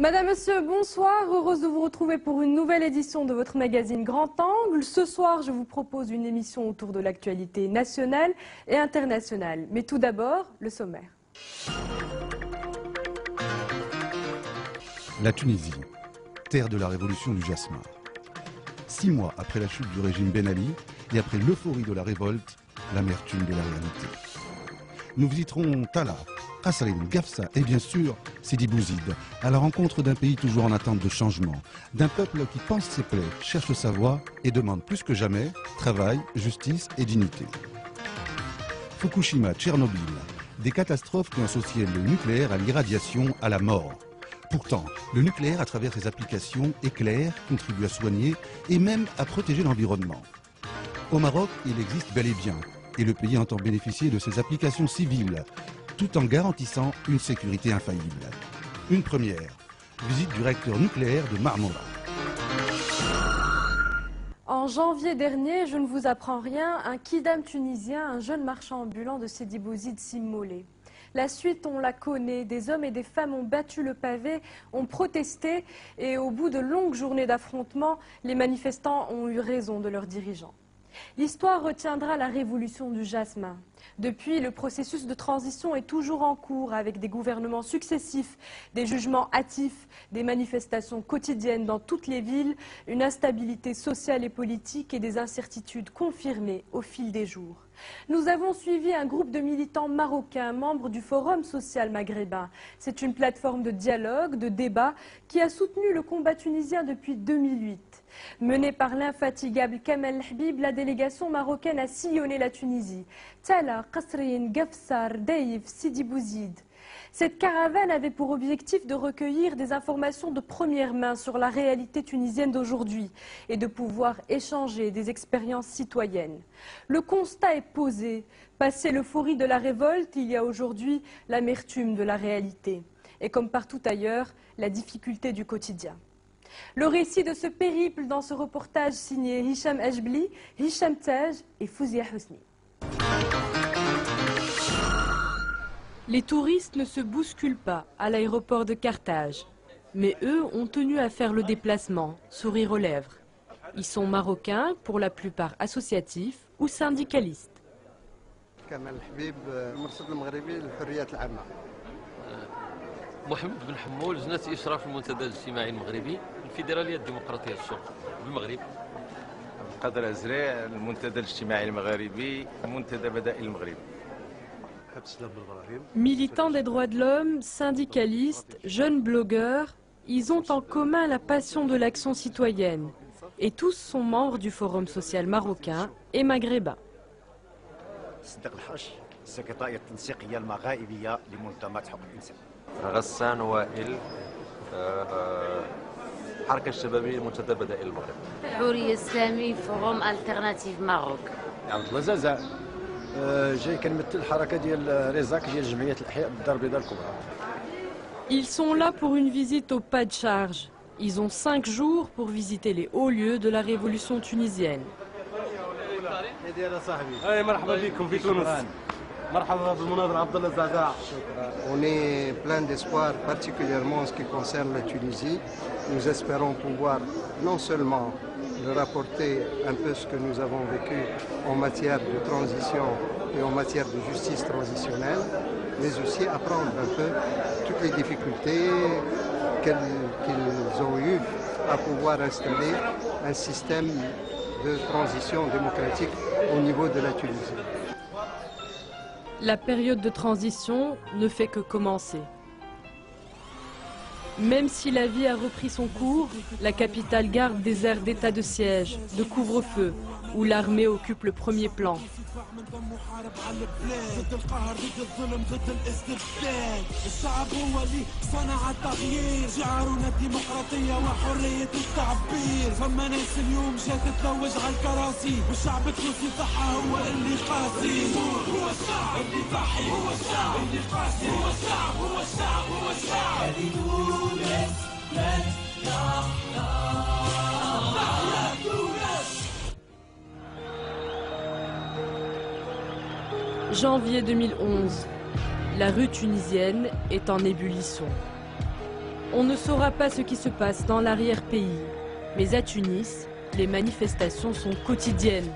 Madame, Monsieur, bonsoir. Heureuse de vous retrouver pour une nouvelle édition de votre magazine Grand Angle. Ce soir, je vous propose une émission autour de l'actualité nationale et internationale. Mais tout d'abord, le sommaire. La Tunisie, terre de la révolution du jasmin. 6 mois après la chute du régime Ben Ali et après l'euphorie de la révolte, l'amertume de la réalité. Nous visiterons Tala, Kasserine, Gafsa et bien sûr Sidi Bouzid, à la rencontre d'un pays toujours en attente de changement, d'un peuple qui pense ses plaies, cherche sa voie et demande plus que jamais travail, justice et dignité. Fukushima, Tchernobyl, des catastrophes qui ont associé le nucléaire à l'irradiation, à la mort. Pourtant, le nucléaire, à travers ses applications, éclaire, contribue à soigner et même à protéger l'environnement. Au Maroc, il existe bel et bien, et le pays entend bénéficier de ses applications civiles, tout en garantissant une sécurité infaillible. Une première, visite du réacteur nucléaire de Marmora. En janvier dernier, je ne vous apprends rien, un kidam tunisien, un jeune marchand ambulant de Sidi Bouzid s'immolait. La suite, on la connaît, des hommes et des femmes ont battu le pavé, ont protesté et au bout de longues journées d'affrontements, les manifestants ont eu raison de leurs dirigeants. L'histoire retiendra la révolution du jasmin. Depuis, le processus de transition est toujours en cours avec des gouvernements successifs, des jugements hâtifs, des manifestations quotidiennes dans toutes les villes, une instabilité sociale et politique et des incertitudes confirmées au fil des jours. Nous avons suivi un groupe de militants marocains, membres du Forum social maghrébin. C'est une plateforme de dialogue, de débat qui a soutenu le combat tunisien depuis 2008. Menée par l'infatigable Kamel Habib, la délégation marocaine a sillonné la Tunisie. Tala, Kasserine, Gafsar, Daïf, Sidi Bouzid. Cette caravane avait pour objectif de recueillir des informations de première main sur la réalité tunisienne d'aujourd'hui et de pouvoir échanger des expériences citoyennes. Le constat est posé. Passé l'euphorie de la révolte, il y a aujourd'hui l'amertume de la réalité. Et comme partout ailleurs, la difficulté du quotidien. Le récit de ce périple dans ce reportage signé Hicham Ajbli, Hicham Taj et Fouzia Hosni. Les touristes ne se bousculent pas à l'aéroport de Carthage. Mais eux ont tenu à faire le déplacement, sourire aux lèvres. Ils sont marocains, pour la plupart associatifs ou syndicalistes. كمال حبيب المرصد المغربي للحريات العامة. محمد بن حمول لجنة إشراف المنتدى الاجتماعي المغربي الفيدرالية الديمقراطية الشرق بالمغرب. قدر أزرع المنتدى الاجتماعي المغربي منتدى بدائل المغرب. Militants des droits de l'homme, syndicalistes, jeunes blogueurs, ils ont en commun la passion de l'action citoyenne. Et tous sont membres du Forum social marocain et maghrébin. غسان وائل حركة الشبابية منتدى بدائل المغرب. حورية السامي فوروم الترناتيف ماروك. عبد الله زازا جاي كنمثل الحركة ديال ريزاك ديال جمعية الأحياء بالدار البيضاء الكبرى. Ils sont là pour une visite au pas de charge. Ils ont 5 jours pour visiter les hauts lieux de la révolution tunisienne. On est plein d'espoir, particulièrement en ce qui concerne la Tunisie. Nous espérons pouvoir non seulement leur rapporter un peu ce que nous avons vécu en matière de transition et en matière de justice transitionnelle, mais aussi apprendre un peu toutes les difficultés qu'ils ont eues à pouvoir installer un système de transition démocratique au niveau de la Tunisie. La période de transition ne fait que commencer. Même si la vie a repris son cours, la capitale garde des airs d'état de siège, de couvre-feu, où l'armée occupe le premier plan. Janvier 2011, la rue tunisienne est en ébullition. On ne saura pas ce qui se passe dans l'arrière-pays. Mais à Tunis, les manifestations sont quotidiennes.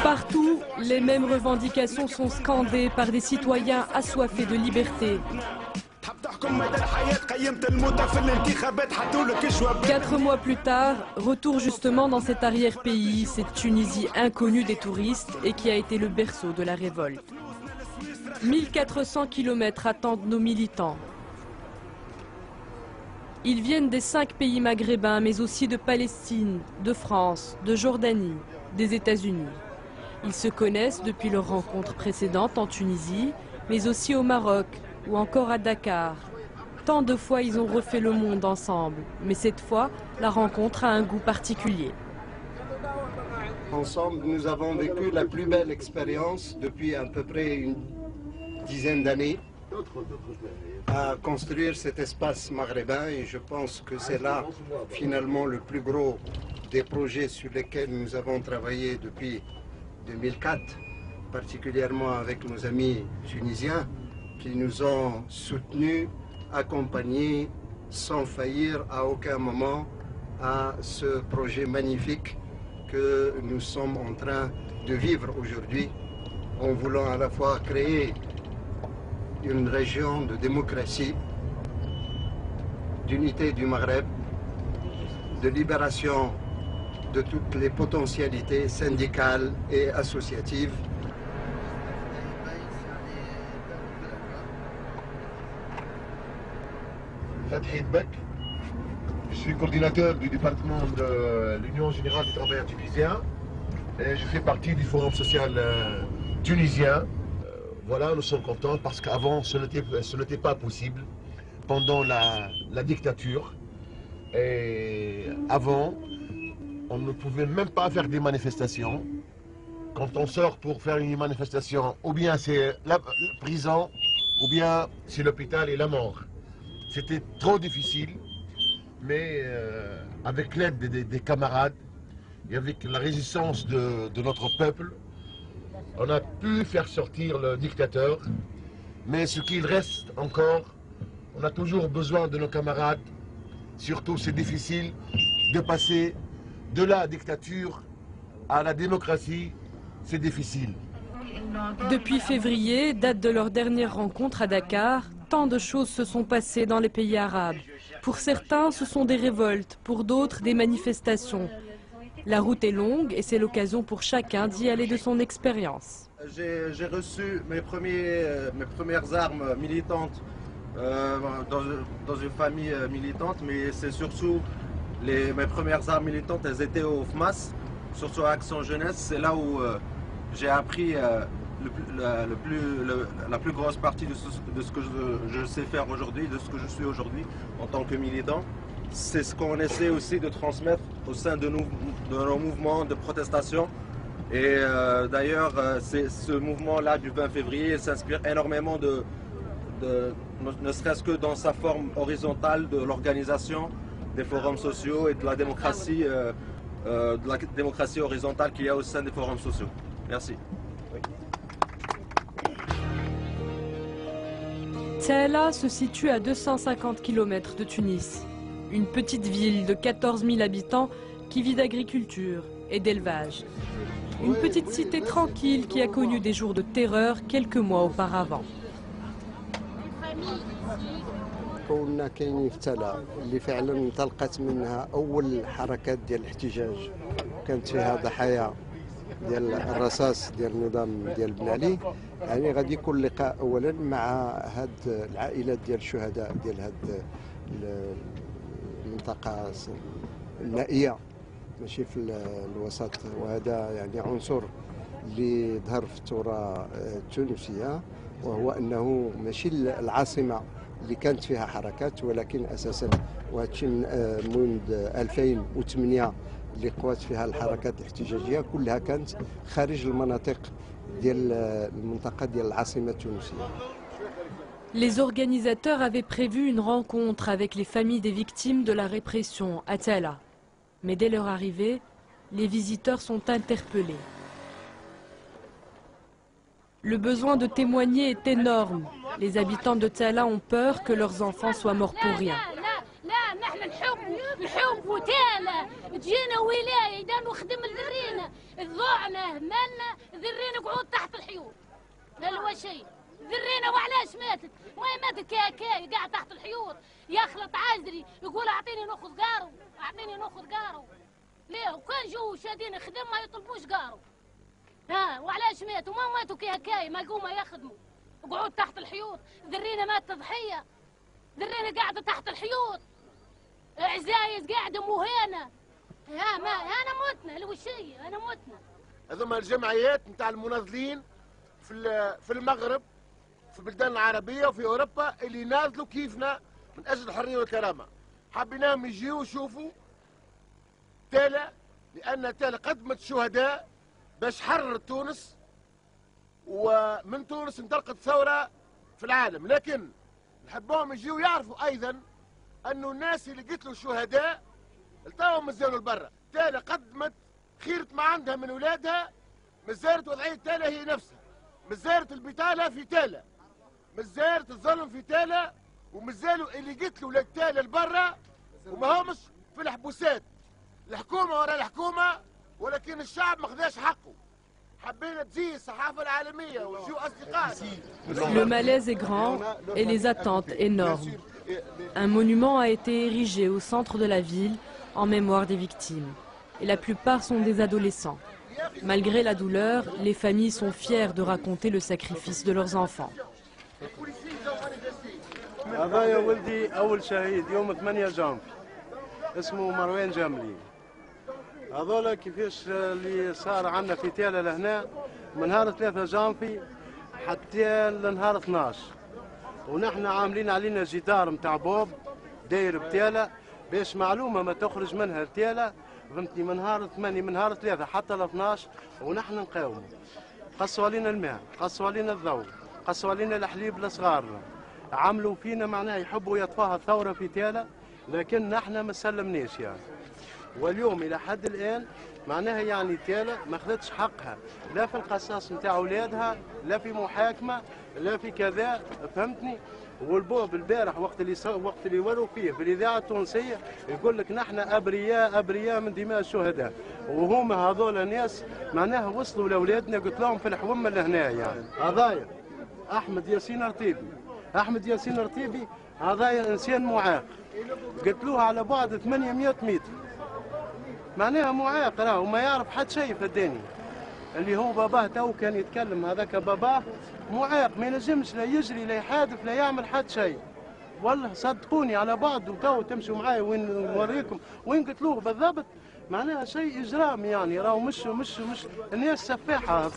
Partout, les mêmes revendications sont scandées par des citoyens assoiffés de liberté. 4 mois plus tard, retour justement dans cet arrière-pays, cette Tunisie inconnue des touristes et qui a été le berceau de la révolte. 1400 km attendent nos militants. Ils viennent des 5 pays maghrébins, mais aussi de Palestine, de France, de Jordanie, des États-Unis. Ils se connaissent depuis leur rencontre précédente en Tunisie, mais aussi au Maroc ou encore à Dakar. Tant de fois ils ont refait le monde ensemble, mais cette fois, la rencontre a un goût particulier. Ensemble, nous avons vécu la plus belle expérience depuis à peu près une dizaine d'années à construire cet espace maghrébin et je pense que c'est là finalement le plus gros des projets sur lesquels nous avons travaillé depuis 2004, particulièrement avec nos amis tunisiens qui nous ont soutenus, accompagnés sans faillir à aucun moment à ce projet magnifique que nous sommes en train de vivre aujourd'hui en voulant à la fois créer une région de démocratie, d'unité du Maghreb, de libération de toutes les potentialités syndicales et associatives. Je suis coordinateur du département de l'Union générale des travailleurs tunisiens et je fais partie du Forum social tunisien. Voilà, nous sommes contents parce qu'avant ce n'était pas possible pendant la dictature. Et avant, on ne pouvait même pas faire des manifestations. Quand on sort pour faire une manifestation, ou bien c'est la prison, ou bien c'est l'hôpital et la mort. C'était trop difficile, mais avec l'aide des camarades et avec la résistance de notre peuple, on a pu faire sortir le dictateur. Mais ce qu'il reste encore, on a toujours besoin de nos camarades. Surtout, c'est difficile de passer de la dictature à la démocratie, c'est difficile. Depuis février, date de leur dernière rencontre à Dakar, tant de choses se sont passées dans les pays arabes. Pour certains, ce sont des révoltes, pour d'autres, des manifestations. La route est longue et c'est l'occasion pour chacun d'y aller de son expérience. J'ai reçu mes premières armes militantes dans une famille militante, mais c'est surtout mes premières armes militantes, elles étaient au FMAS, surtout à Action Jeunesse. C'est là où j'ai appris la plus grosse partie de ce que je sais faire aujourd'hui, de ce que je suis aujourd'hui en tant que militant. C'est ce qu'on essaie aussi de transmettre au sein de nos mouvements de protestation. Et d'ailleurs, ce mouvement-là du 20 février s'inspire énormément ne serait-ce que dans sa forme horizontale de l'organisation des forums sociaux et de la démocratie horizontale qu'il y a au sein des forums sociaux. Merci. Oui. Tella se situe à 250 km de Tunis. Une petite ville de 14 000 habitants qui vit d'agriculture et d'élevage. Une petite cité tranquille qui a connu des jours de terreur quelques mois auparavant. كنا كاينين في تلا اللي فعلا انطلقت منها اول حركات ديال الاحتجاج كانت فيها ضحايا ديال الرصاص ديال النظام ديال بن علي يعني غادي يكون لقاء اولا مع هاد العائلات ديال الشهداء ديال هاد المنطقه النائيه ماشي في الوسط وهذا يعني عنصر اللي ظهر في الثوره التونسيه وهو انه ماشي العاصمه اللي كانت فيها حركات ولكن اساسا وهادشي منذ 2008 اللي قوات فيها الحركات الاحتجاجيه كلها كانت خارج المناطق ديال المنطقة ديال العاصمة التونسية. Les organisateurs avaient prévu une rencontre avec les familles des victimes de la répression à Tala. Mais dès leur arrivée, les visiteurs sont interpellés. Le besoin de témoigner est énorme. Les habitants de Tala ont peur que leurs enfants soient morts pour rien. ذرينا وعلاش ماتت؟ وين ماتت كاكاي قاعد تحت الحيوط يخلط عجري يقول اعطيني ناخذ قارو اعطيني ناخذ قارو. ليه وكان جو شادين خدم ما يطلبوش قارو. ها وعلاش ماتوا؟ ما ماتوا كاكاي ما يقوموا يخدموا قعود تحت الحيوط. ذرينا مات ضحيه. ذرينا قاعده تحت الحيوط. عزايز قاعده مهانه. ها ما انا متنا الوشيه انا متنا. هذوما الجمعيات نتاع المناضلين في المغرب في البلدان العربية وفي أوروبا اللي ناضلوا كيفنا من أجل الحرية والكرامة. حبيناهم يجيوا يشوفوا تالا لأن تالا قدمت شهداء باش حرر تونس ومن تونس انطلقت ثورة في العالم. لكن نحبهم يجيوا يعرفوا أيضا أنه الناس اللي قتلوا شهداء التوهم مازالوا لبرا. تالا قدمت خيرة ما عندها من ولادها. مزارة وضعية تالا هي نفسها. مزارة البطالة في تالا. مزارة الظلم في تالا. ومازالوا اللي قتلوا ولاد تالا لبرا وما همش في الحبوسات. الحكومة ورا الحكومة ولكن الشعب ما خداش حقه. حبينا تجي الصحافة العالمية ويجوا أصدقاء. Le malaise est grand et les attentes énormes. Un monument a été érigé au centre de la ville en mémoire des victimes. Et la plupart sont des adolescents. Malgré la douleur, les familles sont fières de raconter le sacrifice de leurs enfants. هذا ولدي أول شهيد يوم 8 جانفي اسمه مروان جملي. هذولا كيفاش اللي صار عندنا في تالا لهنا من نهار 3 جانفي حتى لنهار 12 ونحن عاملين علينا جدار متاع بوب داير بتالا باش معلومة ما تخرج منها تالا فهمتني من نهار 8 من نهار 3 حتى ل 12 ونحن نقاوموا. قصوا علينا الماء، قصوا علينا الضوء، قصوا علينا الحليب لصغارنا. عملوا فينا معناها يحبوا يطفاها الثورة في تالا لكن نحن ما سلمناش يعني. واليوم إلى حد الآن معناها يعني تالا ما خذتش حقها لا في القصاص نتاع أولادها لا في محاكمة لا في كذا فهمتني. والبوب البارح وقت اللي وروا فيه في الاذاعه التونسيه يقول لك نحن ابرياء من دماء الشهداء وهما هذول ناس معناها وصلوا لاولادنا قلت لهم في الحومه لهنا يعني. هذايا احمد ياسين رطيبي. احمد ياسين رطيبي هذايا انسان معاق قتلوه على بعد 800 متر معناها معاق راه وما يعرف حد شيء في الدنيا. اللي هو باباه تو كان يتكلم هذاك باباه معاق ما ينجمش لا يجري لا يحادف لا يعمل حد شيء. والله صدقوني على بعض وتو تمشوا معايا وين نوريكم وين قتلوه بالضبط معناها شيء اجرام يعني راهو مش الناس سفاحه.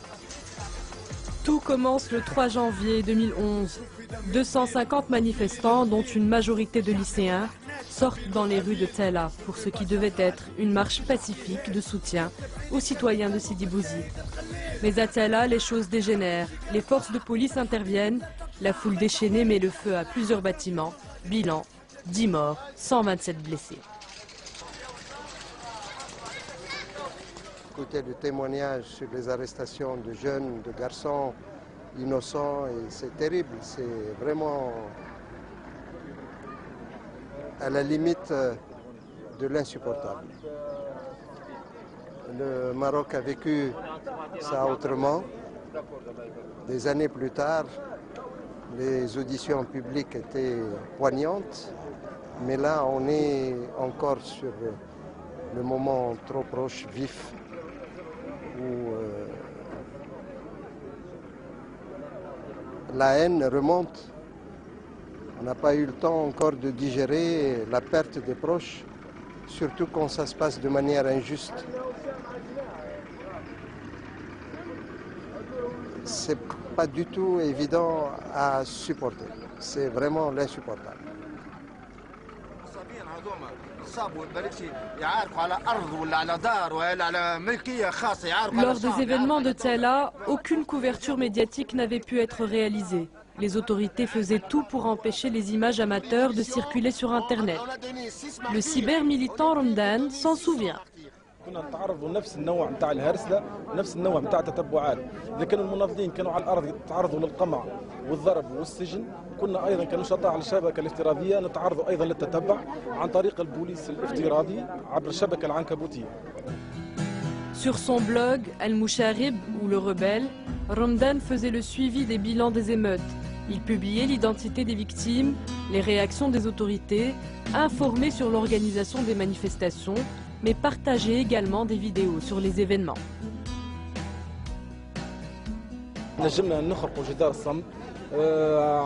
Tout commence le 3 janvier 2011. 250 manifestants, dont une majorité de lycéens, sortent dans les rues de Tala pour ce qui devait être une marche pacifique de soutien aux citoyens de Sidi Bouzid. Mais à Tala, les choses dégénèrent. Les forces de police interviennent. La foule déchaînée met le feu à plusieurs bâtiments. Bilan, 10 morts, 127 blessés. Écouter des témoignages sur les arrestations de jeunes, de garçons innocents, et c'est terrible, c'est vraiment à la limite de l'insupportable. Le Maroc a vécu ça autrement. Des années plus tard, les auditions publiques étaient poignantes, mais là on est encore sur le moment trop proche, vif, où la haine remonte. On n'a pas eu le temps encore de digérer la perte des proches, surtout quand ça se passe de manière injuste. C'est pas du tout évident à supporter. C'est vraiment l'insupportable. Lors des événements de Tala, aucune couverture médiatique n'avait pu être réalisée. Les autorités faisaient tout pour empêcher les images amateurs de circuler sur Internet. Le cyber-militant Ramadan s'en souvient. كنا نتعرضوا لنفس النوع نتاع الهرسله ونفس النوع نتاع التتبعات. اذا كانوا المنافقين كانوا على الارض يتعرضوا للقمع والضرب والسجن، كنا ايضا كنشطاء على الشبكه الافتراضيه نتعرضوا ايضا للتتبع عن طريق البوليس الافتراضي عبر الشبكه العنكبوتيه. Sur son blog Al-Musharib ou le rebelle, Ramadan faisait le suivi des bilans des émeutes. Il publiait l'identité des victimes, les réactions des autorités, informait sur l'organisation des manifestations, mais partageait également des vidéos sur les événements. نجمنا نخرقوا جدار الصمت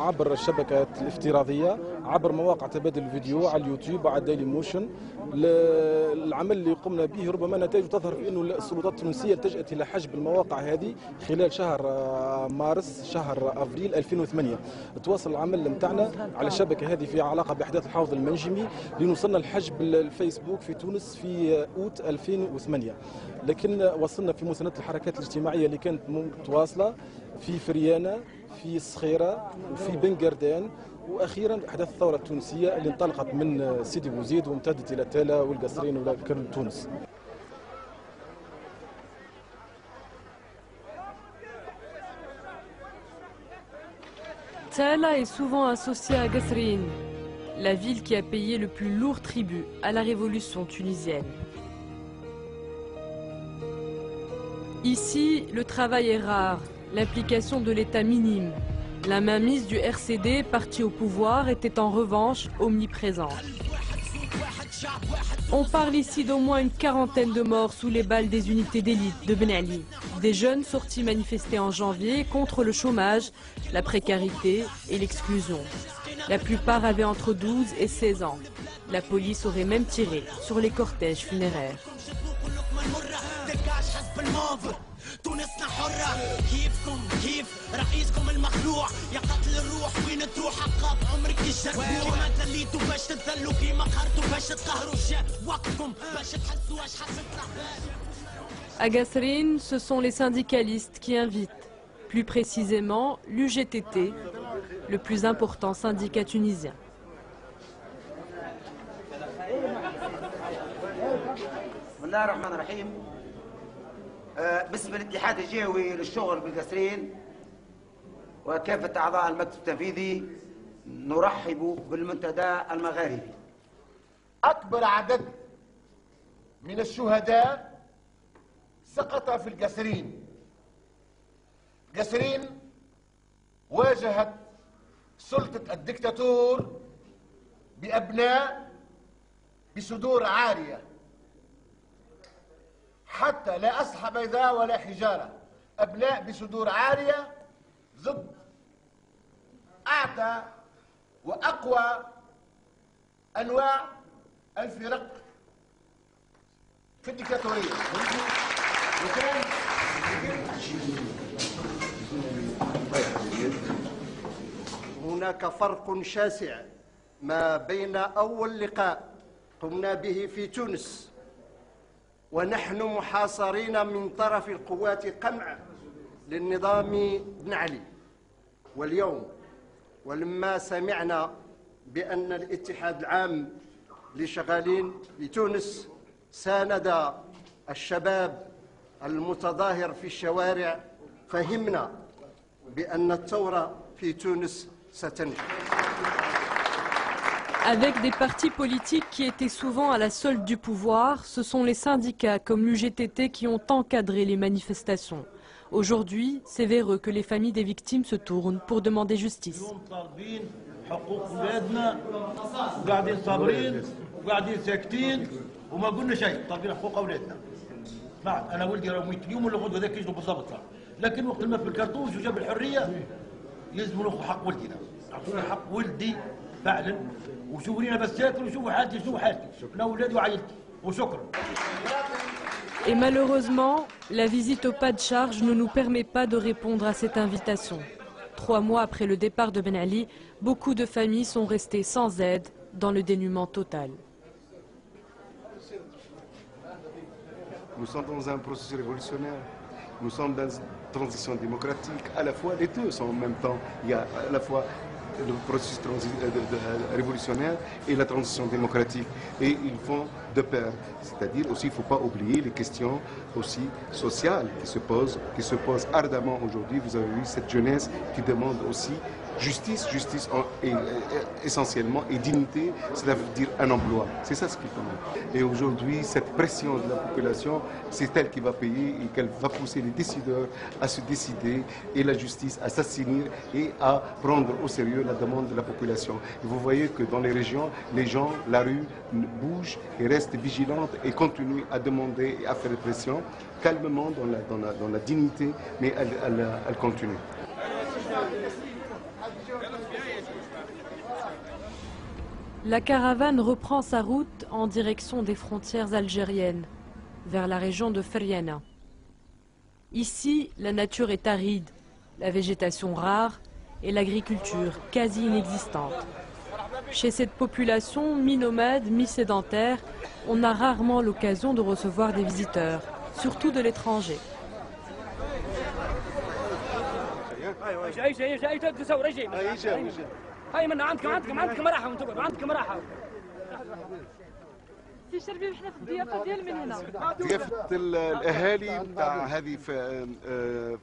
عبر الشبكات الافتراضيه، عبر مواقع تبادل الفيديو على اليوتيوب وعلى دايلي موشن. العمل اللي قمنا به ربما نتائجه تظهر في انه السلطات التونسيه التجأت الى حجب المواقع هذه خلال شهر مارس شهر افريل 2008. تواصل العمل نتاعنا على الشبكه هذه في علاقه باحداث الحوض المنجمي لنوصلنا لحجب الفيسبوك في تونس في اوت 2008. لكن وصلنا في مساندة الحركات الاجتماعيه اللي كانت متواصله في فريانه، في الصخيره وفي بنقردان، واخيرا احداث الثوره التونسيه اللي انطلقت من سيدي بوزيد وامتدت الى تالا والقصرين وكل تونس. Tala est souvent associée à Qasrin, la ville qui a payé le plus lourd tribut à la révolution tunisienne. Ici, le travail est rare, l'implication de l'État minime. La mainmise du RCD, parti au pouvoir, était en revanche omniprésente. On parle ici d'au moins une quarantaine de morts sous les balles des unités d'élite de Ben Ali. Des jeunes sortis manifester en janvier contre le chômage, la précarité et l'exclusion. La plupart avaient entre 12 et 16 ans. La police aurait même tiré sur les cortèges funéraires. تونسنا حرة كيفكم كيف رئيسكم المخلوع يا قتل الروح وين تروح عقاب عمرك تجربوا كيما تليتوا باش تتذلوا كيما قهرتوا باش تقهروا جاء وقتكم باش تحسوا اش حست العباد. À Qasrin, ce sont les syndicalistes qui invitent, plus précisément l'UGTT, le plus important syndicat tunisien. باسم الاتحاد الجهوي للشغل بالقصرين وكافة أعضاء المكتب التنفيذي نرحب بالمنتدى المغاربي. أكبر عدد من الشهداء سقط في القصرين. قصرين واجهت سلطة الدكتاتور بأبناء بصدور عارية حتى لا أصحى بيضاء ولا حجارة، أبناء بصدور عارية ضد أعتى وأقوى أنواع الفرق في الديكتاتورية. هناك فرق شاسع ما بين أول لقاء قمنا به في تونس ونحن محاصرين من طرف القوات قمع للنظام بن علي، واليوم ولما سمعنا بأن الاتحاد العام لشغالين بتونس ساند الشباب المتظاهر في الشوارع فهمنا بأن الثورة في تونس ستنجح. Avec des partis politiques qui étaient souvent à la solde du pouvoir, ce sont les syndicats comme l'UGTT qui ont encadré les manifestations. Aujourd'hui, c'est vers eux que les familles des victimes se tournent pour demander justice. Et malheureusement, la visite au pas de charge ne nous permet pas de répondre à cette invitation. 3 mois après le départ de Ben Ali, beaucoup de familles sont restées sans aide, dans le dénuement total. nous sommes dans un processus révolutionnaire. Nous sommes dans une transition démocratique. À la fois, les deux sont en même temps. Il y a à la fois le processus révolutionnaire et la transition démocratique. Et ils vont de pair. C'est-à-dire aussi, il ne faut pas oublier les questions aussi sociales qui se posent ardemment aujourd'hui. Vous avez vu cette jeunesse qui demande aussi justice essentiellement, et dignité, cela veut dire un emploi. C'est ça ce qu'ils demandent. Et aujourd'hui, cette pression de la population, c'est elle qui va payer et qu'elle va pousser les décideurs à se décider et la justice à s'assainir et à prendre au sérieux la demande de la population. Et vous voyez que dans les régions, les gens, la rue bouge et reste vigilante et continue à demander et à faire pression calmement dans la dignité, mais elle continue. La caravane reprend sa route en direction des frontières algériennes, vers la région de Feriana. Ici, la nature est aride, la végétation rare et l'agriculture quasi inexistante. Chez cette population mi-nomade, mi-sédentaire, on a rarement l'occasion de recevoir des visiteurs, surtout de l'étranger. سي شربيب احنا في الضيافه ديال من هنا ضيافه الاهالي نتاع هذه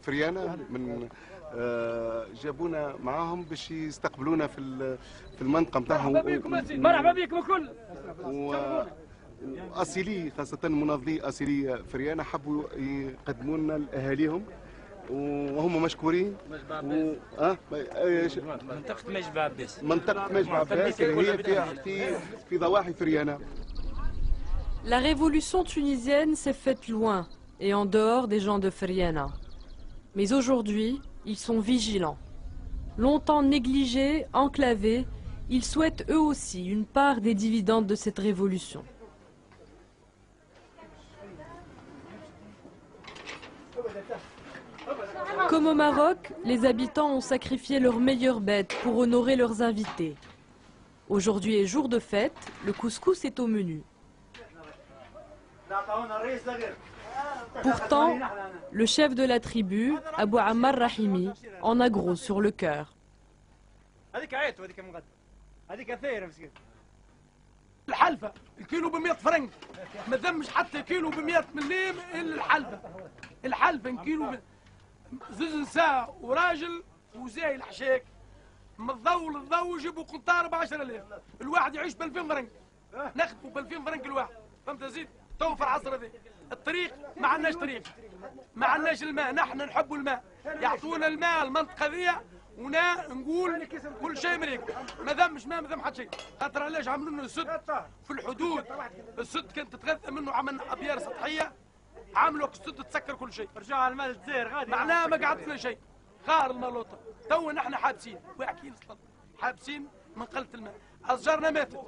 فريانه من جابونا معاهم باش يستقبلونا في المنطقه نتاعهم. مرحبا بكم الكل. واصيلي خاصه منظمي اصيلي فريانه حبوا يقدموا لنا لاهاليهم وهم مشكورين. منطقة مجبع عباس. منطقة مجبع عباس اللي هي في ضواحي فريانة. La révolution tunisienne s'est faite loin et en dehors des gens de Feriana. Mais aujourd'hui, ils sont vigilants. Longtemps négligés, enclavés, ils souhaitent eux aussi une part des dividendes de cette révolution. Comme au Maroc, les habitants ont sacrifié leurs meilleures bêtes pour honorer leurs invités. Aujourd'hui est jour de fête, le couscous est au menu. Pourtant, le chef de la tribu, Abou Ammar Rahimi, en a gros sur le cœur. الحلفة الكيلو ب100 فرنك ما ذمش حتى كيلو ب100 مليم الا الحلفة. الحلفة كيلو زوز نساء وراجل وزاي الحشاك من الضوء للضوء يجيبوا قنطار ب 10000 الواحد يعيش ب 2000 فرنك نخدموا ب 2000 فرنك الواحد. فهمت زيد تو في العصر هذا الطريق ما عندناش طريق ما عندناش الماء. نحن نحبوا الماء يعطونا الماء المنطقة ذي ونا نقول كل شيء مريق. ما ذمش ما ذم حد شيء خاطر علاش عملوا لنا السد في الحدود. السد كانت تتغذى منه عملنا ابيار سطحيه عملوا السد تسكر كل شيء. رجع الماء الزير غادي معناها ما قعدنا شيء غار الملوطه. تو نحن حابسين واعكين حابسين من قله الماء. اشجارنا ماتت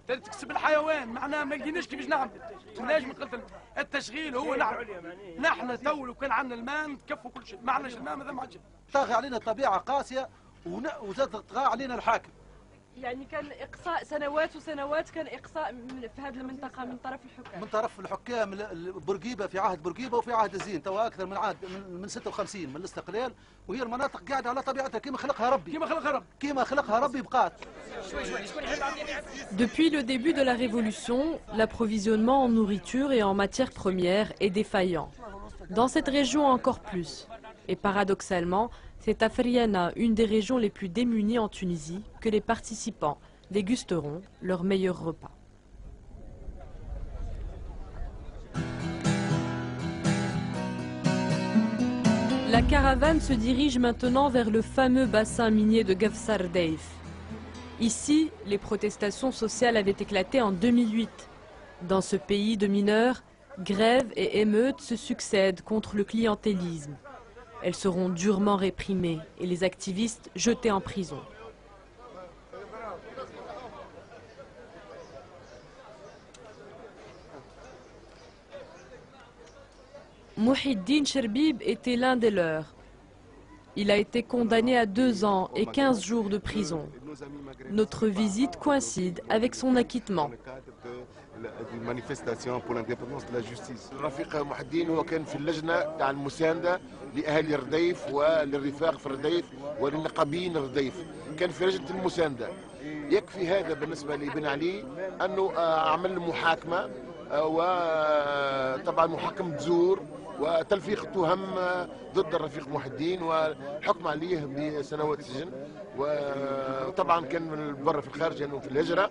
تكسب الحيوان معناها ما لقيناش كيفاش نعمل ماش من قله الماء. التشغيل هو نحن تو لو كان عندنا الماء نتكفوا كل شيء. ما عندناش الماء ما ذم حد شيء. طاغي علينا الطبيعه قاسيه وزاد طغى علينا الحاكم. يعني كان إقصاء سنوات وسنوات، كان إقصاء في هذه المنطقة من طرف الحكام. من طرف الحكام بورقيبة في عهد بورقيبة وفي عهد الزين، توا أكثر من عهد من 56 من الاستقلال، وهي المناطق قاعدة على طبيعتها كما خلقها ربي. كما خلقها ربي بقات. Depuis le début de la Révolution, l'approvisionnement en nourriture et en matières premières est défaillant. Dans cette région encore plus. Et paradoxalement, c'est à Feriana, une des régions les plus démunies en Tunisie, que les participants dégusteront leur meilleur repas. La caravane se dirige maintenant vers le fameux bassin minier de Gafsar Deif. Ici, les protestations sociales avaient éclaté en 2008. Dans ce pays de mineurs, grèves et émeutes se succèdent contre le clientélisme. Elles seront durement réprimées et les activistes jetés en prison. Mouhiddine Cherbib était l'un des leurs. Il a été condamné à 2 ans et 15 jours de prison. Notre visite coïncide avec son acquittement. manifestation pour l'indépendance de la justice. رفيق محي الدين هو كان في اللجنه تاع المسانده لاهالي الرديف وللرفاق في الرديف وللنقابيين الرديف، كان في لجنه المسانده. يكفي هذا بالنسبه لبن علي انه عمل محاكمه وطبعا محاكمه زور وتلفيق التهم ضد الرفيق محي الدين والحكم عليه بسنوات سجن، وطبعا كان من برا في الخارج لانه في الهجره.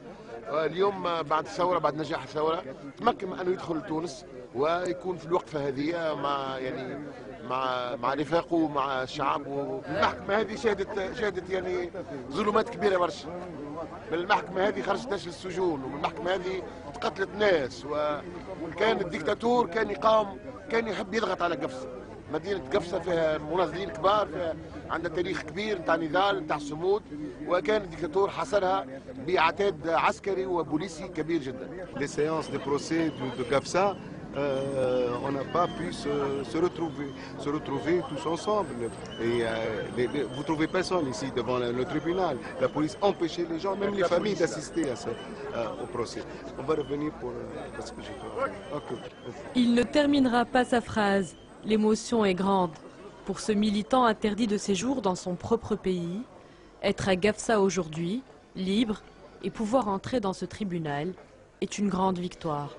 اليوم بعد الثوره، بعد نجاح الثوره، تمكن انه يدخل لتونس ويكون في الوقفه هذه مع يعني مع رفاقه ومع الشعب. والمحكمه هذه شهدت يعني ظلمات كبيره برشا. من المحكمه هذه خرجت ناس للسجون، ومن المحكمه هذه تقتلت ناس، وكان الدكتاتور كان يحب يضغط على قفصه. مدينه قفصه فيها مناضلين كبار، فيها عندها تاريخ كبير نتاع نضال نتاع صمود، وكان الدكتاتور حصرها بعتاد عسكري وبوليسي كبير جدا. Les séances de procès de Gafsa, on n'a pas pu se retrouver tous ensemble. Et vous trouvez personne ici devant le tribunal. La police empêchait les gens, même les familles, d'assister au procès. On va revenir pour parce que je dois. Okay. Il ne terminera pas sa phrase. L'émotion est grande. Pour ce militant interdit de séjour dans son propre pays, être à Gafsa aujourd'hui, libre, et pouvoir entrer dans ce tribunal est une grande victoire.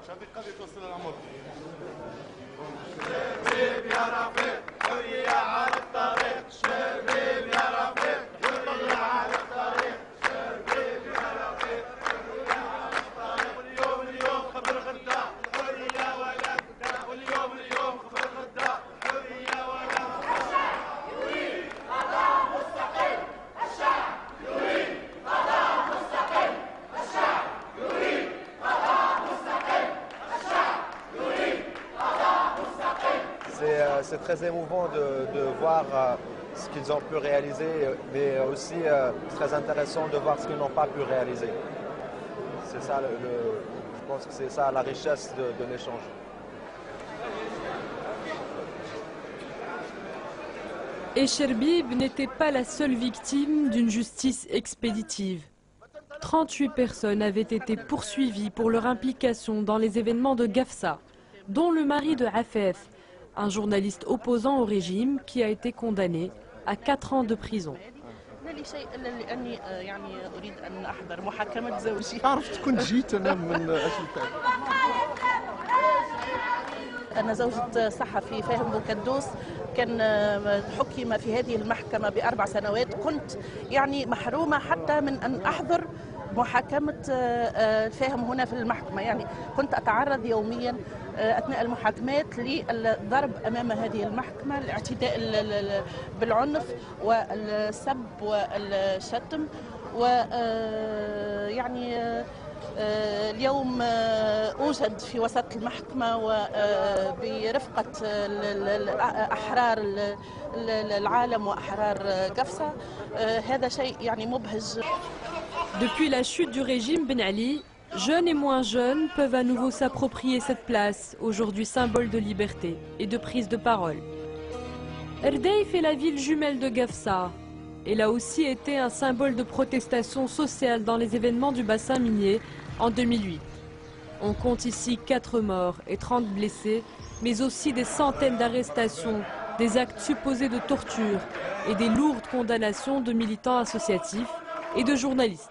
C'est très émouvant de voir ce qu'ils ont pu réaliser, mais aussi très intéressant de voir ce qu'ils n'ont pas pu réaliser. C'est ça, je pense que c'est ça la richesse de l'échange. Echerbib n'était pas la seule victime d'une justice expéditive. 38 personnes avaient été poursuivies pour leur implication dans les événements de Gafsa, dont le mari de Afef, un journaliste opposant au régime qui a été condamné à 4 ans de prison. أنا زوجة صحفي فاهم بوكدوس كان حكم في هذه المحكمة ب4 سنوات. كنت يعني محرومة حتى من أن أحضر محاكمة فاهم هنا في المحكمة. يعني كنت أتعرض يوميا أثناء المحاكمات للضرب أمام هذه المحكمة، الاعتداء بالعنف والسب والشتم. ويعني اليوم أوجد في وسط المحكمة وبرفقة أحرار العالم وأحرار قفصة. هذا شيء يعني مبهج. Depuis la chute du régime Ben Ali, jeunes et moins jeunes peuvent à nouveau s'approprier cette place, aujourd'hui symbole de liberté et de prise de parole. Erdeyf est la ville jumelle de Gafsa. Elle a aussi été un symbole de protestation sociale dans les événements du bassin minier en 2008. On compte ici 4 morts et 30 blessés, mais aussi des centaines d'arrestations, des actes supposés de torture et des lourdes condamnations de militants associatifs et de journalistes.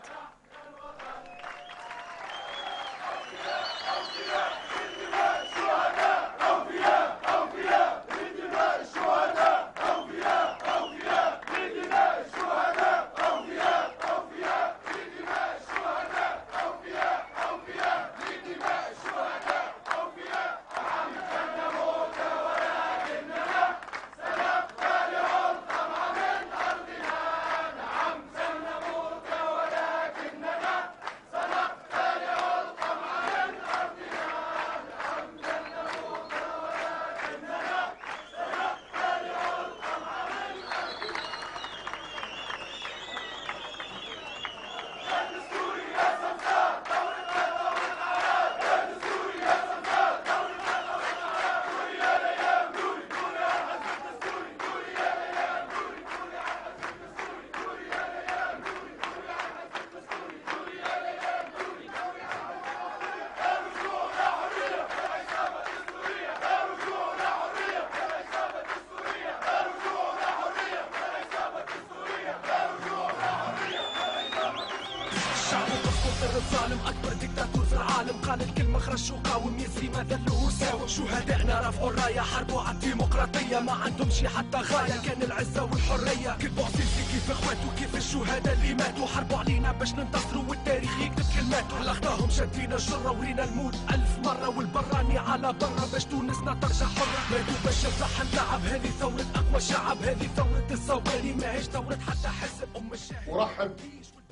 وقف الظالم أكبر ديكتاتور في العالم قال الكلمة خرج وقاوم يزري ما ذله ساوم شهدائنا رفعوا الراية حاربوا على الديمقراطية ما عندهمش حتى غاية كان العزة والحرية كيف بوعزيزي كيف اخواته كيف الشهداء اللي ماتوا حاربوا علينا باش ننتصروا والتاريخ يكتب كلماته على خطاهم شدينا الجرة ورينا الموت 1000 مرة والبراني على برا باش تونسنا ترجع حرة ماتوا باش يفرح اللعب هذه ثورة أقوى شعب هذه ثورة الصواري ماهيش ثورة حتى حزب الشعب. ورحب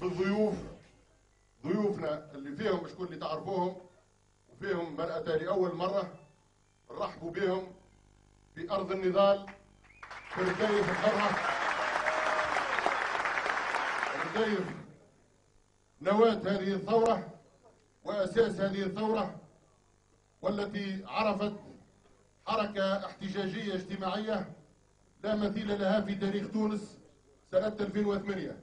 بالضيوف ضيوفنا اللي فيهم شكون اللي تعرفوهم وفيهم من أتى لأول مرة نرحبوا بهم في أرض النضال في ردايف الحرة ردايف نواة هذه الثورة وأساس هذه الثورة والتي عرفت حركة احتجاجية اجتماعية لا مثيل لها في تاريخ تونس سنة 2008.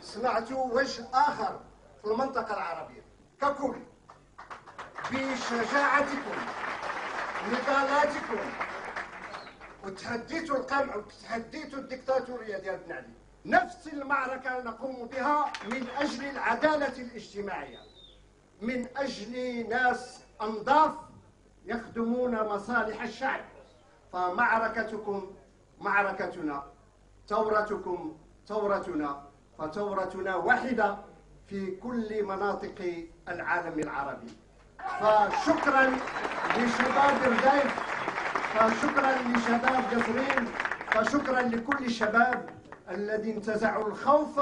صنعتوا وجه آخر في المنطقة العربية ككل بشجاعتكم نضالاتكم وتحديتوا القمع وتحديتوا الدكتاتورية ديال بن علي. نفس المعركة نقوم بها من أجل العدالة الاجتماعية من أجل ناس أنظاف يخدمون مصالح الشعب. فمعركتكم معركتنا ثورتكم ثورتنا فثورتنا واحدة في كل مناطق العالم العربي. فشكرا لشباب ردايف فشكرا لشباب قصرين فشكرا لكل الشباب الذين انتزعوا الخوف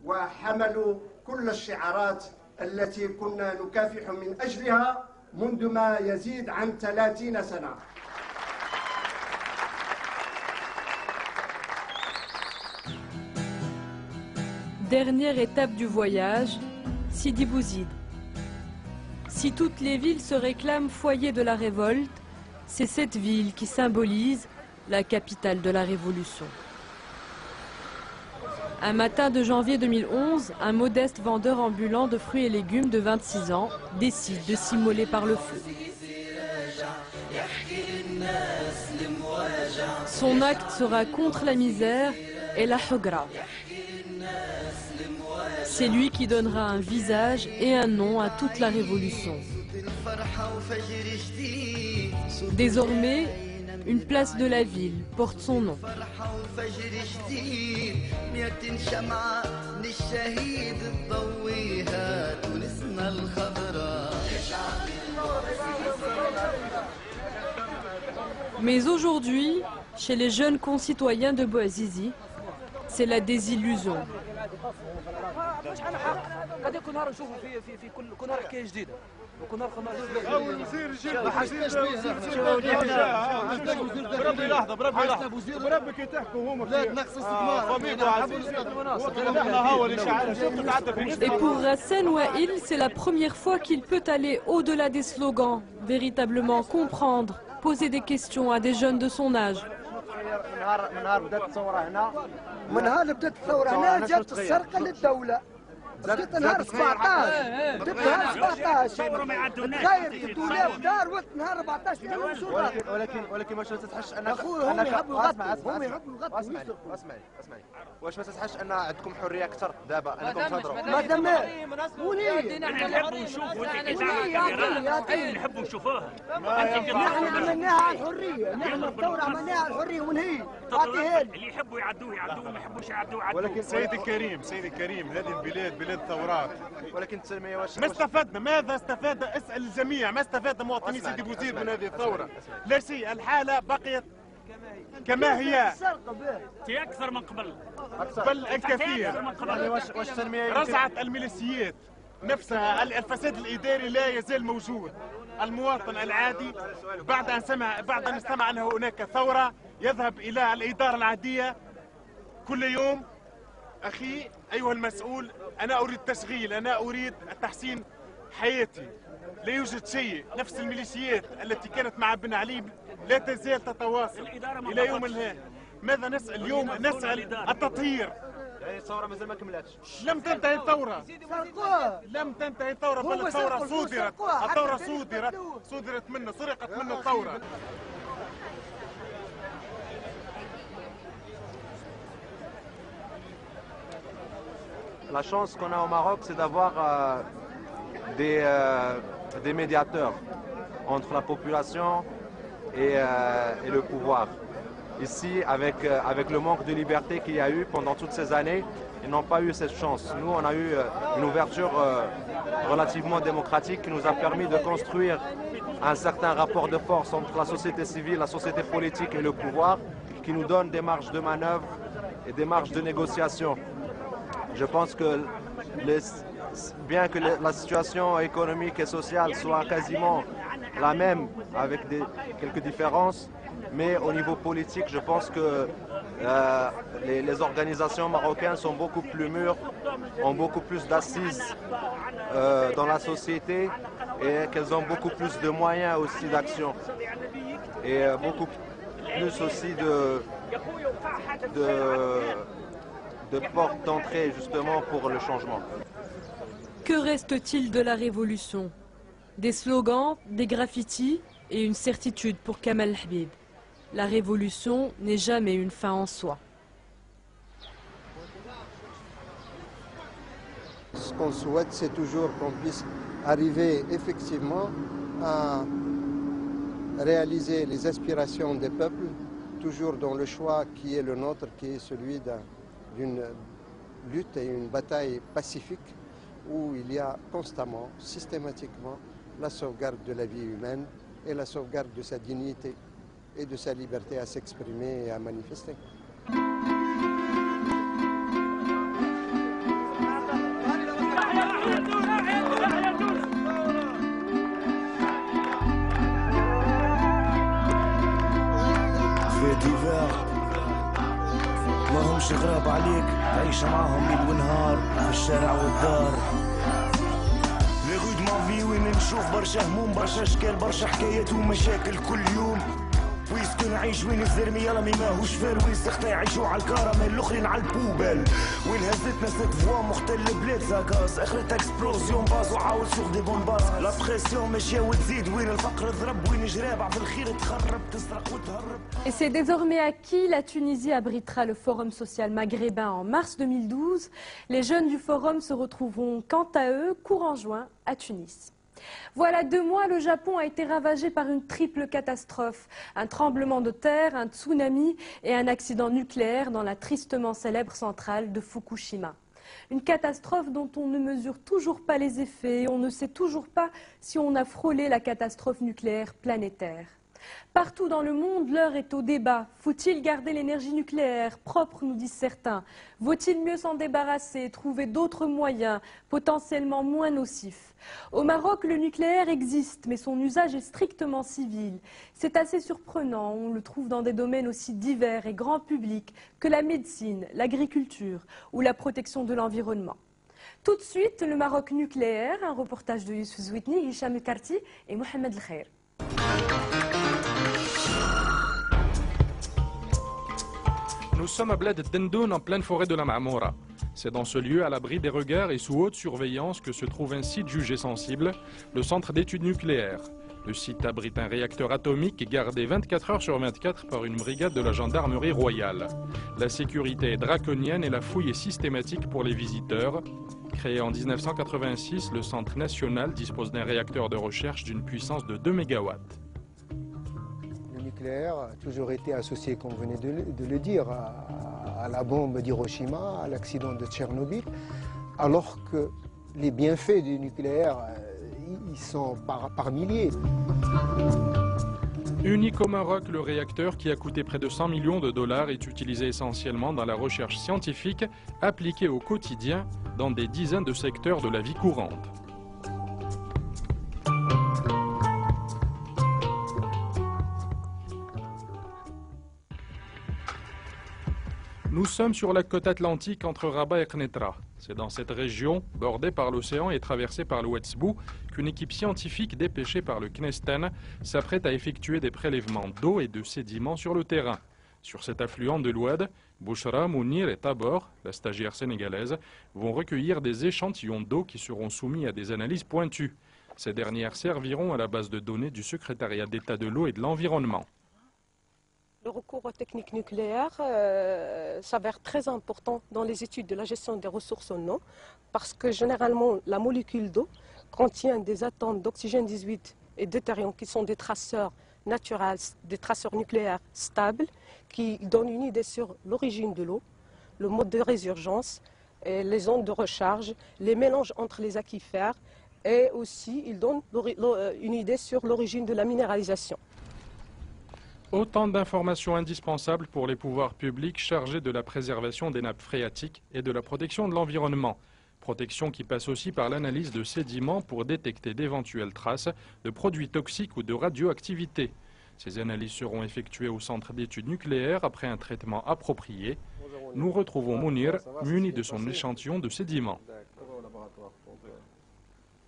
وحملوا كل الشعارات التي كنا نكافح من أجلها منذ ما يزيد عن 30 سنة. Dernière étape du voyage, Sidi Bouzid. Si toutes les villes se réclament foyer de la révolte, c'est cette ville qui symbolise la capitale de la Révolution. Un matin de janvier 2011, un modeste vendeur ambulant de fruits et légumes de 26 ans décide de s'immoler par le feu. Son acte sera contre la misère et la hugra. C'est lui qui donnera un visage et un nom à toute la révolution. Désormais, une place de la ville porte son nom. Mais aujourd'hui, chez les jeunes concitoyens de Bouazizi, c'est la désillusion. قد يكون نهار نشوفوا في كل نهار حكايه جديده وكل نهار بربي لحظه بربي كي تحكوا هما لا نقص Et pour Rassen Wail, c'est la première fois qu'il peut aller au-delà des slogans, véritablement comprendre, poser des questions à des jeunes de son âge. من نهار بدات الثورة هنا جات السرقة للدولة. بدات نهار 17 بدات نهار 17 تغير جبتوا لي في دار ولد نهار 14 ولكن واش ما تتحش ان هم يحبوا يغطوا هم يحبوا يغطوا اسمعي واش ما تتحش ان عندكم حرية أكثر دابا انكم تهضروا ما دامش ولي نحبوا نشوفوا نحبوا نشوفوها نحن عملناها على الحرية نحن الثورة عملناها على الحرية ونهي تعطيها اللي يحبوا يعدوه ما يحبوش يعدوه ولكن سيدي الكريم هذه البلاد بلاد ثورات ولكن التنمية واش ما استفدنا ماذا استفاد اسأل الجميع ما استفاد مواطني سيدي بوزيد من هذه الثورة لا شيء الحالة بقيت كما هي أكثر من قبل بل الكثير واش التنمية رجعت الميليشيات نفسها الفساد الإداري لا يزال موجود المواطن العادي بعد أن سمع أن هناك ثورة يذهب إلى الإدارة العادية كل يوم أخي أيها المسؤول، أنا أريد تشغيل، أنا أريد تحسين حياتي. لا يوجد شيء. نفس الميليشيات التي كانت مع بن علي لا تزال تتواصل إلى يوم الآن. ماذا نسأل اليوم؟ نسأل التطهير. يعني الثورة مازال ما كملتش. لم تنتهي الثورة. لم تنتهي الثورة، بل الثورة صودرت. الثورة صودرت منه، سرقت منه الثورة. La chance qu'on a au Maroc, c'est d'avoir des médiateurs entre la population et le pouvoir. Ici, avec le manque de liberté qu'il y a eu pendant toutes ces années, ils n'ont pas eu cette chance. Nous, on a eu une ouverture relativement démocratique qui nous a permis de construire un certain rapport de force entre la société civile, la société politique et le pouvoir, qui nous donne des marges de manœuvre et des marges de négociation. Je pense que bien que la situation économique et sociale soit quasiment la même avec quelques différences, mais au niveau politique, je pense que les organisations marocaines sont beaucoup plus mûres, ont beaucoup plus d'assises dans la société et qu'elles ont beaucoup plus de moyens aussi d'action et beaucoup plus aussi de portes d'entrée justement pour le changement. Que reste-t-il de la révolution? Des slogans, des graffitis et une certitude pour Kamal Habib. La révolution n'est jamais une fin en soi. Ce qu'on souhaite, c'est toujours qu'on puisse arriver effectivement à réaliser les aspirations des peuples, toujours dans le choix qui est le nôtre, qui est celui d'une lutte et une bataille pacifique où il y a constamment, systématiquement, la sauvegarde de la vie humaine et la sauvegarde de sa dignité et de sa liberté à s'exprimer et à manifester. ما همش غراب عليك تعيش معاهم ليل ونهار في الشارع والدار. لي غود ما في وين نشوف برشا هموم برشا اشكال برشا حكايات ومشاكل كل يوم. ويسكن نعيش وين الزرمي يلا ماهوش فال وين سخطة يعيشوا على الكراميل الاخرين على البوبال. وين هزتنا ست فوا مختل البلاد زاكاس اخرت اكسبلوزيون باز وعاود سوق دي بومباس. لا بريسيون ماشيه وتزيد وين الفقر ضرب وين جرابع في الخير تخرب تسرق وتهرب. Et c'est désormais acquis, la Tunisie abritera le Forum social maghrébin en mars 2012. Les jeunes du Forum se retrouveront quant à eux courant juin à Tunis. Voilà 2 mois, le Japon a été ravagé par une triple catastrophe. Un tremblement de terre, un tsunami et un accident nucléaire dans la tristement célèbre centrale de Fukushima. Une catastrophe dont on ne mesure toujours pas les effets et on ne sait toujours pas si on a frôlé la catastrophe nucléaire planétaire. Partout dans le monde, l'heure est au débat. Faut-il garder l'énergie nucléaire propre, nous disent certains? Vaut-il mieux s'en débarrasser, trouver d'autres moyens, potentiellement moins nocifs? Au Maroc, le nucléaire existe, mais son usage est strictement civil. C'est assez surprenant, on le trouve dans des domaines aussi divers et grand public que la médecine, l'agriculture ou la protection de l'environnement. Tout de suite, le Maroc nucléaire, un reportage de Youssouf Zouitni, Hicham Karti et Mohamed El-Khair. Nous sommes à Bled Dendoun en pleine forêt de la Marmora. C'est dans ce lieu, à l'abri des regards et sous haute surveillance, que se trouve un site jugé sensible, le centre d'études nucléaires. Le site abrite un réacteur atomique gardé 24 heures sur 24 par une brigade de la gendarmerie royale. La sécurité est draconienne et la fouille est systématique pour les visiteurs. Créé en 1986, le centre national dispose d'un réacteur de recherche d'une puissance de 2 MW. Le nucléaire a toujours été associé, comme vous venez de le dire, à la bombe d'Hiroshima, à l'accident de Tchernobyl, alors que les bienfaits du nucléaire, ils sont par milliers. Unique au Maroc, le réacteur qui a coûté près de 100 millions de dollars est utilisé essentiellement dans la recherche scientifique appliquée au quotidien dans des dizaines de secteurs de la vie courante. Nous sommes sur la côte atlantique entre Rabat et Knetra. C'est dans cette région, bordée par l'océan et traversée par le Ouetzbou, qu'une équipe scientifique dépêchée par le Knestan s'apprête à effectuer des prélèvements d'eau et de sédiments sur le terrain. Sur cet affluent de l'Oued, Bouchra, Mounir et Tabor, la stagiaire sénégalaise, vont recueillir des échantillons d'eau qui seront soumis à des analyses pointues. Ces dernières serviront à la base de données du secrétariat d'État de l'eau et de l'environnement. Le recours aux techniques nucléaires s'avère très important dans les études de la gestion des ressources en eau parce que généralement la molécule d'eau contient des atomes d'oxygène 18 et deutérium qui sont des traceurs naturels, des traceurs nucléaires stables qui donnent une idée sur l'origine de l'eau, le mode de résurgence, et les zones de recharge, les mélanges entre les aquifères et aussi ils donnent une idée sur l'origine de la minéralisation. Autant d'informations indispensables pour les pouvoirs publics chargés de la préservation des nappes phréatiques et de la protection de l'environnement. Protection qui passe aussi par l'analyse de sédiments pour détecter d'éventuelles traces de produits toxiques ou de radioactivité. Ces analyses seront effectuées au centre d'études nucléaires après un traitement approprié. Nous retrouvons Mounir muni de son échantillon de sédiments.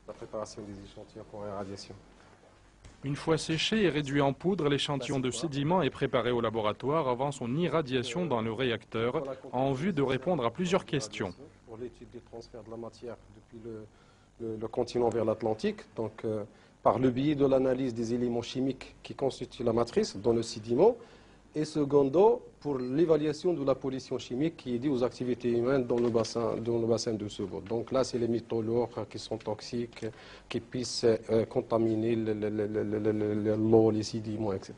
La préparation des échantillons pour irradiation. Une fois séché et réduit en poudre, l'échantillon de sédiments est préparé au laboratoire avant son irradiation dans le réacteur en vue de répondre à plusieurs questions. Pour l'étude des transferts de la matière depuis le continent vers l'Atlantique, donc par le biais de l'analyse des éléments chimiques qui constituent la matrice dans le sédiment, et secondo, pour l'évaluation de la pollution chimique qui est due aux activités humaines dans le bassin de Sebot. Donc là, c'est les métaux lourds qui sont toxiques, qui puissent contaminer l'eau, les sédiments, etc.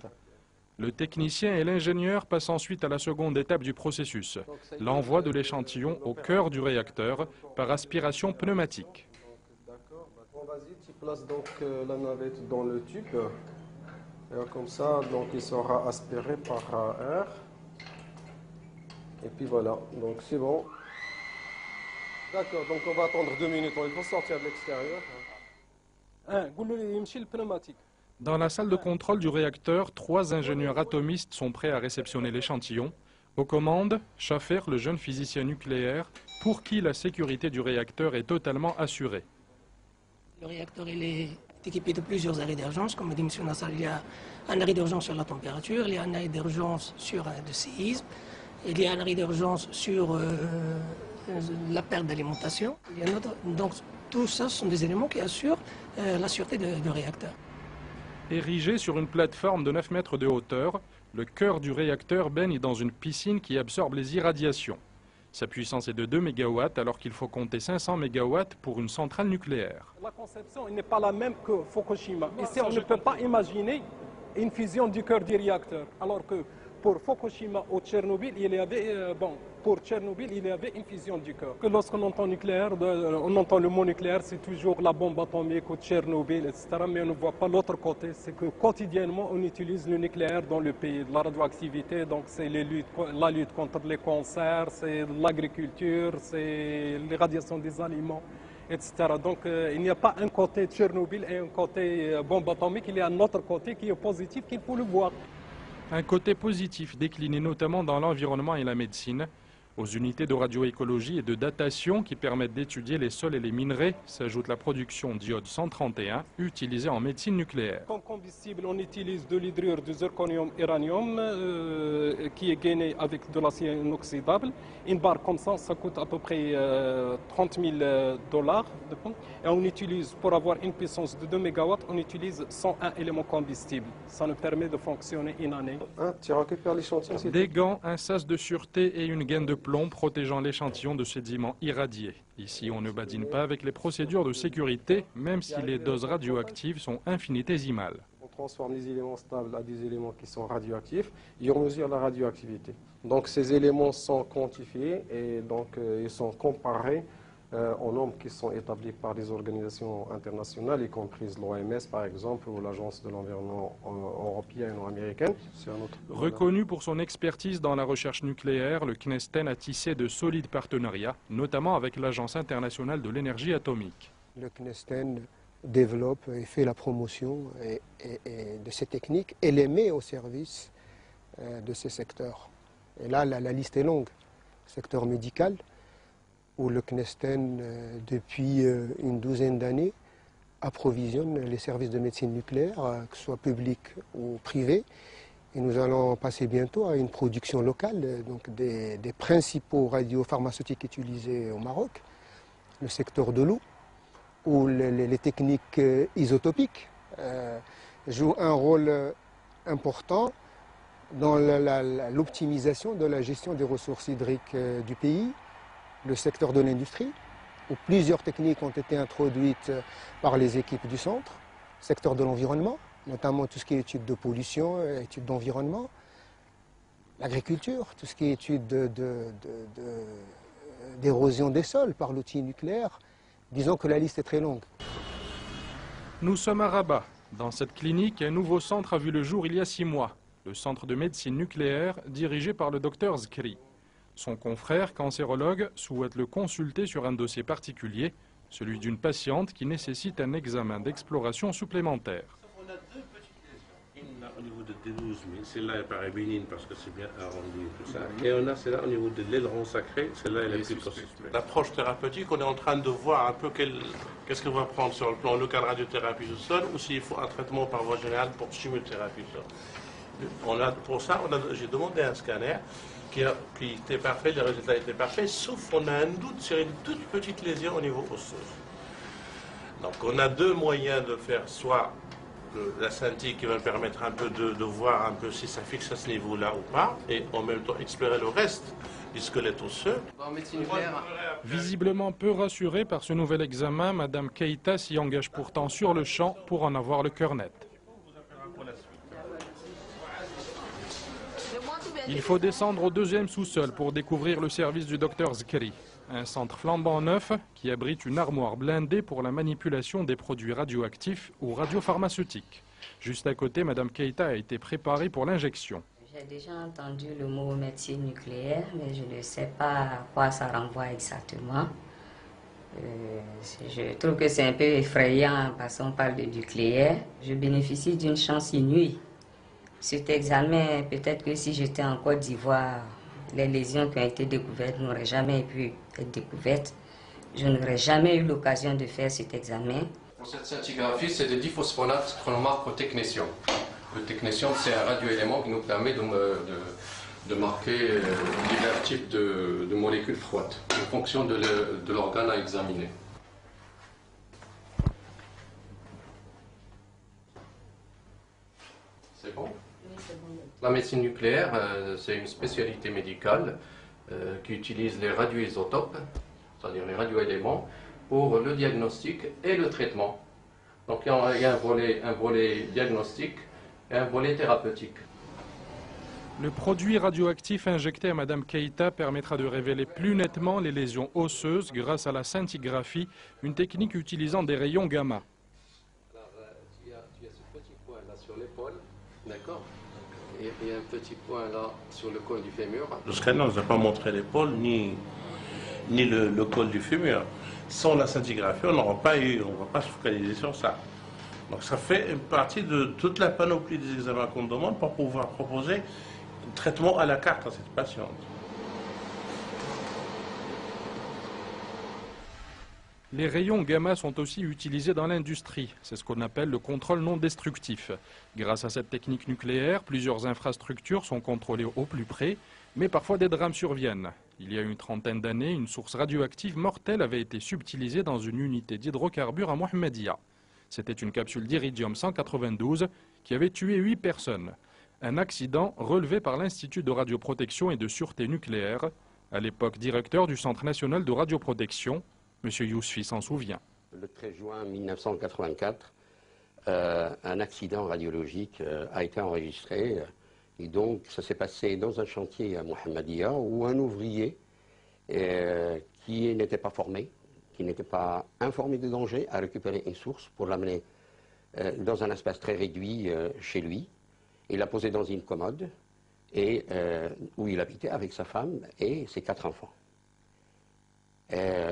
Le technicien et l'ingénieur passent ensuite à la seconde étape du processus, l'envoi de l'échantillon au cœur du réacteur par aspiration pneumatique. D'accord, vas-y, tu places donc la navette dans le tube. Et comme ça, donc il sera aspiré par air. Et puis voilà, donc c'est bon. D'accord, donc on va attendre 2 minutes, il faut sortir de l'extérieur. Dans la salle de contrôle du réacteur, 3 ingénieurs atomistes sont prêts à réceptionner l'échantillon. Aux commandes, Schaffer, le jeune physicien nucléaire, pour qui la sécurité du réacteur est totalement assurée. Le réacteur il est équipé de plusieurs arrêts d'urgence. Comme dit M. Nassar, il y a un arrêt d'urgence sur la température, il y a un arrêt d'urgence sur le séisme, il y a un arrêt d'urgence sur la perte d'alimentation. Donc tout ça sont des éléments qui assurent la sûreté du réacteur. Érigé sur une plateforme de 9 mètres de hauteur, le cœur du réacteur baigne dans une piscine qui absorbe les irradiations. Sa puissance est de 2 MW alors qu'il faut compter 500 MW pour une centrale nucléaire. La conception n'est pas la même que Fukushima. Ici, on ne peut pas imaginer une fusion du cœur du réacteur. Alors que pour Fukushima ou Tchernobyl, il y avait, pour Tchernobyl, il y avait une fusion du cœur. Lorsqu'on entend nucléaire, on entend le mot nucléaire, c'est toujours la bombe atomique ou Tchernobyl, etc. Mais on ne voit pas l'autre côté. C'est que quotidiennement, on utilise le nucléaire dans le pays. La radioactivité, donc c'est la lutte contre les cancers, c'est l'agriculture, c'est l'irradiation des aliments, etc. Donc il n'y a pas un côté Tchernobyl et un côté bombe atomique, il y a un autre côté qui est positif qu'il faut le voir. Un côté positif décliné notamment dans l'environnement et la médecine. Aux unités de radioécologie et de datation qui permettent d'étudier les sols et les minerais s'ajoute la production d'iode 131 utilisée en médecine nucléaire. Comme combustible, on utilise de l'hydrure de zirconium-uranium qui est gainé avec de l'acier inoxydable. Une barre comme ça coûte à peu près $30 000. Et on utilise, pour avoir une puissance de 2 MW, on utilise 101 éléments combustibles. Ça nous permet de fonctionner une année. Tu récupères l'échantillon. Des gants, un sas de sûreté et une gaine de plomb protégeant l'échantillon de sédiments irradiés. Ici, on ne badine pas avec les procédures de sécurité, même si les doses radioactives sont infinitésimales. On transforme les éléments stables à des éléments qui sont radioactifs et on mesure la radioactivité. Donc ces éléments sont quantifiés et donc ils sont comparés aux normes qui sont établies par des organisations internationales, y compris l'OMS par exemple, ou l'Agence de l'environnement européenne ou américaine. Reconnu pour son expertise dans la recherche nucléaire, le CNESTEN a tissé de solides partenariats, notamment avec l'Agence internationale de l'énergie atomique. Le CNESTEN développe et fait la promotion de ces techniques et les met au service de ces secteurs. Et là, la liste est longue. secteur médical, où le CNESTEN, depuis une douzaine d'années, approvisionne les services de médecine nucléaire, que ce soit publics ou privés. Et nous allons passer bientôt à une production locale donc des principaux radiopharmaceutiques utilisés au Maroc, le secteur de l'eau, où les techniques isotopiques jouent un rôle important dans l'optimisation de la gestion des ressources hydriques du pays, le secteur de l'industrie, où plusieurs techniques ont été introduites par les équipes du centre, secteur de l'environnement, notamment tout ce qui est études de pollution, études d'environnement, l'agriculture, tout ce qui est études d'érosion des sols par l'outil nucléaire. Disons que la liste est très longue. Nous sommes à Rabat. Dans cette clinique, un nouveau centre a vu le jour il y a 6 mois. Le centre de médecine nucléaire dirigé par le docteur Zkri. Son confrère cancérologue souhaite le consulter sur un dossier particulier, celui d'une patiente qui nécessite un examen d'exploration supplémentaire. On a 2 petites lésions. Une au niveau de T12, mais celle-là est paraît bénigne parce que c'est bien arrondi et tout ça. Et on a celle-là au niveau de l'aileron sacré, celle-là elle est plus suspecte. L'approche thérapeutique, on est en train de voir un peu qu'est-ce qu'on va prendre sur le plan local radiothérapie du sol ou s'il faut un traitement par voie générale pour chimiothérapie du sol. Pour ça, j'ai demandé un scanner qui était parfait, les résultats étaient parfaits, sauf qu'on a un doute sur une toute petite lésion au niveau osseuse. Donc on a 2 moyens de faire, soit la scintille qui va permettre un peu de voir un peu si ça fixe à ce niveau-là ou pas, et en même temps explorer le reste du squelette osseux. Visiblement peu rassurée par ce nouvel examen, Madame Keïta s'y engage pourtant sur le champ pour en avoir le cœur net. Il faut descendre au 2e sous-sol pour découvrir le service du docteur Zkri, un centre flambant neuf qui abrite une armoire blindée pour la manipulation des produits radioactifs ou radiopharmaceutiques. Juste à côté, Madame Keïta a été préparée pour l'injection. J'ai déjà entendu le mot médecine nucléaire, mais je ne sais pas à quoi ça renvoie exactement. Je trouve que c'est un peu effrayant parce qu'on parle de nucléaire. Je bénéficie d'une chance inouïe. Cet examen, peut-être que si j'étais en Côte d'Ivoire, les lésions qui ont été découvertes n'auraient jamais pu être découvertes. Je n'aurais jamais eu l'occasion de faire cet examen. Pour cette scintigraphie, c'est des diphosphonates qu'on marque au technétium. Le technétium, c'est un radioélément qui nous permet de marquer divers types de molécules froides en fonction de l'organe à examiner. C'est bon? La médecine nucléaire, c'est une spécialité médicale qui utilise les radioisotopes, c'est-à-dire les radioéléments, pour le diagnostic et le traitement. Donc il y a un volet diagnostique et un volet thérapeutique. Le produit radioactif injecté à Madame Keïta permettra de révéler plus nettement les lésions osseuses grâce à la scintigraphie, une technique utilisant des rayons gamma. Alors, tu as ce petit point là sur l'épaule, d'accord? Et il y a un petit point là sur le col du fémur. Le scanner ne nous a pas montré l'épaule ni le col du fémur. Sans la scintigraphie, on ne va pas se focaliser sur ça. Donc ça fait une partie de toute la panoplie des examens qu'on demande pour pouvoir proposer un traitement à la carte à cette patiente. Les rayons gamma sont aussi utilisés dans l'industrie. C'est ce qu'on appelle le contrôle non destructif. Grâce à cette technique nucléaire, plusieurs infrastructures sont contrôlées au plus près, mais parfois des drames surviennent. Il y a une trentaine d'années, une source radioactive mortelle avait été subtilisée dans une unité d'hydrocarbures à Mohammedia. C'était une capsule d'iridium 192 qui avait tué 8 personnes. Un accident relevé par l'Institut de radioprotection et de sûreté nucléaire, à l'époque directeur du Centre national de radioprotection. M. Yousfi s'en souvient. Le 13 juin 1984, un accident radiologique a été enregistré. Et donc, ça s'est passé dans un chantier à Mohammedia où un ouvrier qui n'était pas formé, qui n'était pas informé des dangers, a récupéré une source pour l'amener dans un espace très réduit chez lui. Il l'a posé dans une commode et, où il habitait avec sa femme et ses 4 enfants.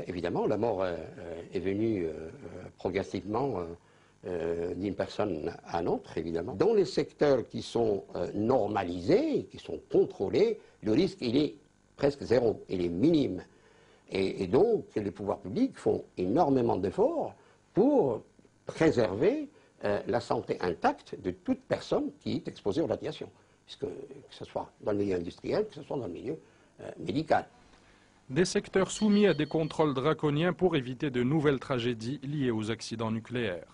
Évidemment, la mort est venue progressivement d'une personne à une autre, évidemment. Dans les secteurs qui sont normalisés, qui sont contrôlés, le risque, il est presque zéro, il est minime. Et donc, les pouvoirs publics font énormément d'efforts pour préserver la santé intacte de toute personne qui est exposée aux radiations, que ce soit dans le milieu industriel, que ce soit dans le milieu médical. Des secteurs soumis à des contrôles draconiens pour éviter de nouvelles tragédies liées aux accidents nucléaires.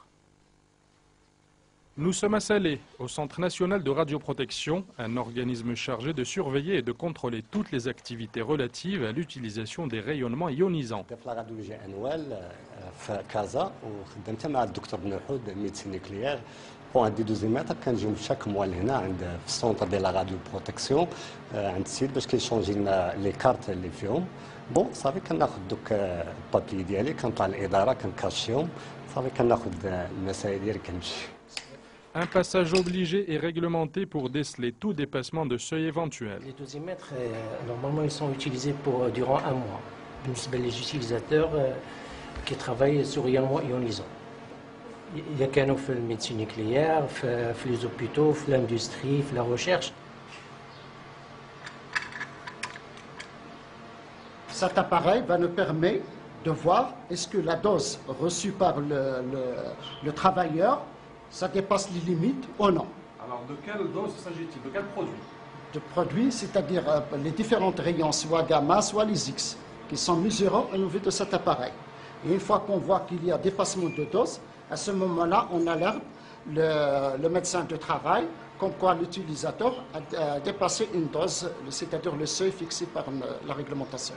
Nous sommes à Salé, au Centre national de radioprotection, un organisme chargé de surveiller et de contrôler toutes les activités relatives à l'utilisation des rayonnements ionisants. بون عندي دوزيماتر كنجيو شاك موا لهنا عند في السونتر ديال لا راديو بروتيكسيون عند السيد باش كيشونجي لنا لي كارت اللي فيهم بون صافي كناخذ دوك البابي ديالي كنطلع للاداره كنكاشيهم صافي كناخذ المسائل ديالي كنمشي. Un passage obligé et réglementé pour déceler tout dépassement de seuil éventuel. Les dosimètres, normalement, ils sont utilisés durant un mois. Les utilisateurs qui travaillent sur rayonnement ionisant. Il y a qu'un في الميدecine nucléaire, في les hôpitaux, في l'industrie, في la recherche. Cet appareil va nous permettre de voir est-ce que la dose reçue par le travailleur, ça dépasse les limites ou non. Alors de quelle dose s'agit-il? De quel produit? De produits, c'est-à-dire les différents rayons, soit gamma, soit les X, qui sont mesurés au niveau de cet appareil. Et une fois qu'on voit qu'il y a dépassement de dose, à ce moment-là, on alerte le médecin de travail, comme quoi l'utilisateur a dépassé une dose, c'est-à-dire le seuil fixé par la réglementation.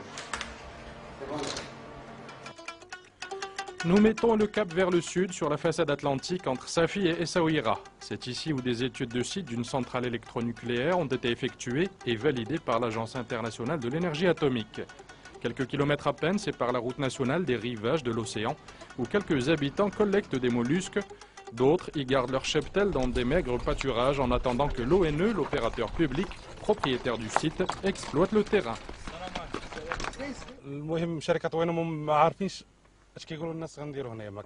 Nous mettons le cap vers le sud sur la façade atlantique entre Safi et Essaouira. C'est ici où des études de site d'une centrale électronucléaire ont été effectuées et validées par l'Agence internationale de l'énergie atomique. Quelques kilomètres à peine séparent la route nationale des rivages de l'océan, où quelques habitants collectent des mollusques. D'autres y gardent leur cheptel dans des maigres pâturages en attendant que l'ONE, l'opérateur public, propriétaire du site, exploite le terrain. اش كيقولوا الناس غنديروا هنايا ما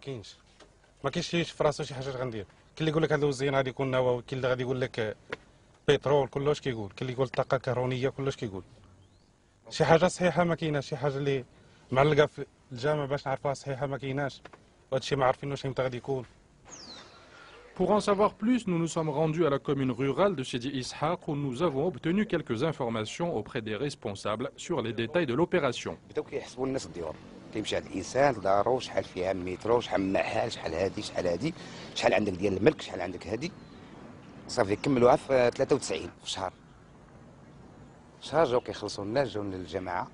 كاينش في راسو شي حاجه غندير. كاين اللي يقول لك هذا الزين غادي يكون نووي، كاين اللي غادي يقول لك بترول، كلش كيقول، كاين اللي يقول طاقه كهربائيه، كلش كيقول. شي حاجه صحيحه ما كايناش، شي حاجه اللي معلقه في الجامع باش نعرفوها صحيحه ما كايناش، وهذا الشيء ما عارفين واش امتى غادي يكون. Pour en savoir plus, nous nous sommes rendus à la commune rurale de Sidi Ishaq où nous avons obtenu quelques informations auprès des responsables sur les détails de l'opération. كيمشي هذا الانسان لدارو شحال فيها مترو، شحال معها، شحال هادي، شحال هادي، شحال عندك ديال الملك، شحال عندك هادي، صافي كملوها في 93 في شهر. جاو كيخلصوا الناس، جاو للجماعه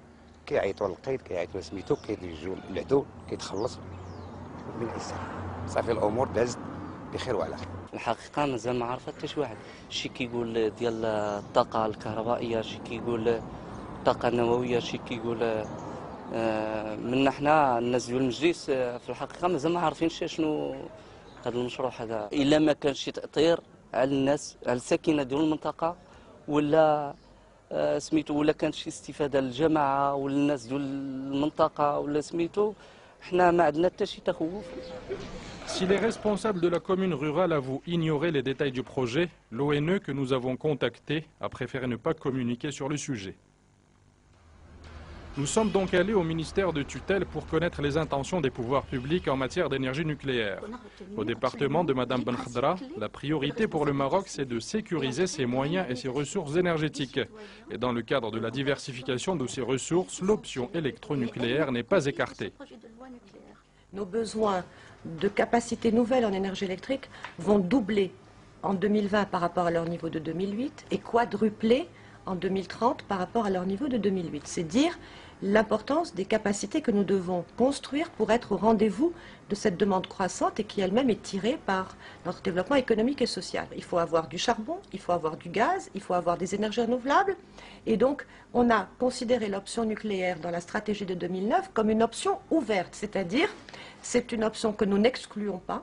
كيعيطوا للقيد، كيعيطوا لسميتو، كيجيو العدو كيتخلص من الانسان. صافي الامور دازت بخير وعلى خير. الحقيقه مازال ما عرفت حتى شي واحد، شي كيقول ديال الطاقه الكهربائيه، شي كيقول الطاقه النوويه، شي كيقول من حنا الناس ديال المجلس في الحقيقه مازال ما عارفين شنو هذا المشروع هذا. الا ما كانش شي تاثير على الناس، على الساكنه ديال المنطقه، ولا سميتو، ولا كانت شي استفاده للجماعه ولا الناس ديال المنطقه ولا سميتو، حنا ما عندنا حتى شي تخوف. Si les responsables de la commune rurale avouent ignorer les détails du projet, l'ONE que nous avons contacté a préféré ne pas communiquer sur le sujet. Nous sommes donc allés au ministère de tutelle pour connaître les intentions des pouvoirs publics en matière d'énergie nucléaire. Au département de Mme Ben Khadra, la priorité pour le Maroc, c'est de sécuriser ses moyens et ses ressources énergétiques. Et dans le cadre de la diversification de ces ressources, l'option électronucléaire n'est pas écartée. Nos besoins de capacités nouvelles en énergie électrique vont doubler en 2020 par rapport à leur niveau de 2008 et quadrupler en 2030 par rapport à leur niveau de 2008. C'est dire l'importance des capacités que nous devons construire pour être au rendez-vous de cette demande croissante et qui elle-même est tirée par notre développement économique et social. Il faut avoir du charbon, il faut avoir du gaz, il faut avoir des énergies renouvelables. Et donc, on a considéré l'option nucléaire dans la stratégie de 2009 comme une option ouverte, c'est-à-dire c'est une option que nous n'excluons pas,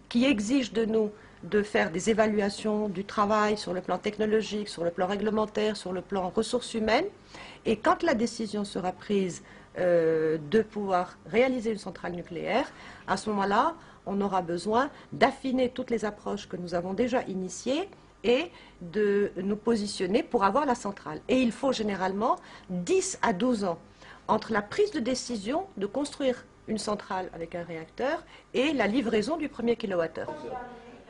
qui exige de nous de faire des évaluations du travail sur le plan technologique, sur le plan réglementaire, sur le plan ressources humaines. Et quand la décision sera prise de pouvoir réaliser une centrale nucléaire, à ce moment-là, on aura besoin d'affiner toutes les approches que nous avons déjà initiées et de nous positionner pour avoir la centrale. Et il faut généralement 10 à 12 ans entre la prise de décision de construire une centrale avec un réacteur et la livraison du premier kilowattheure.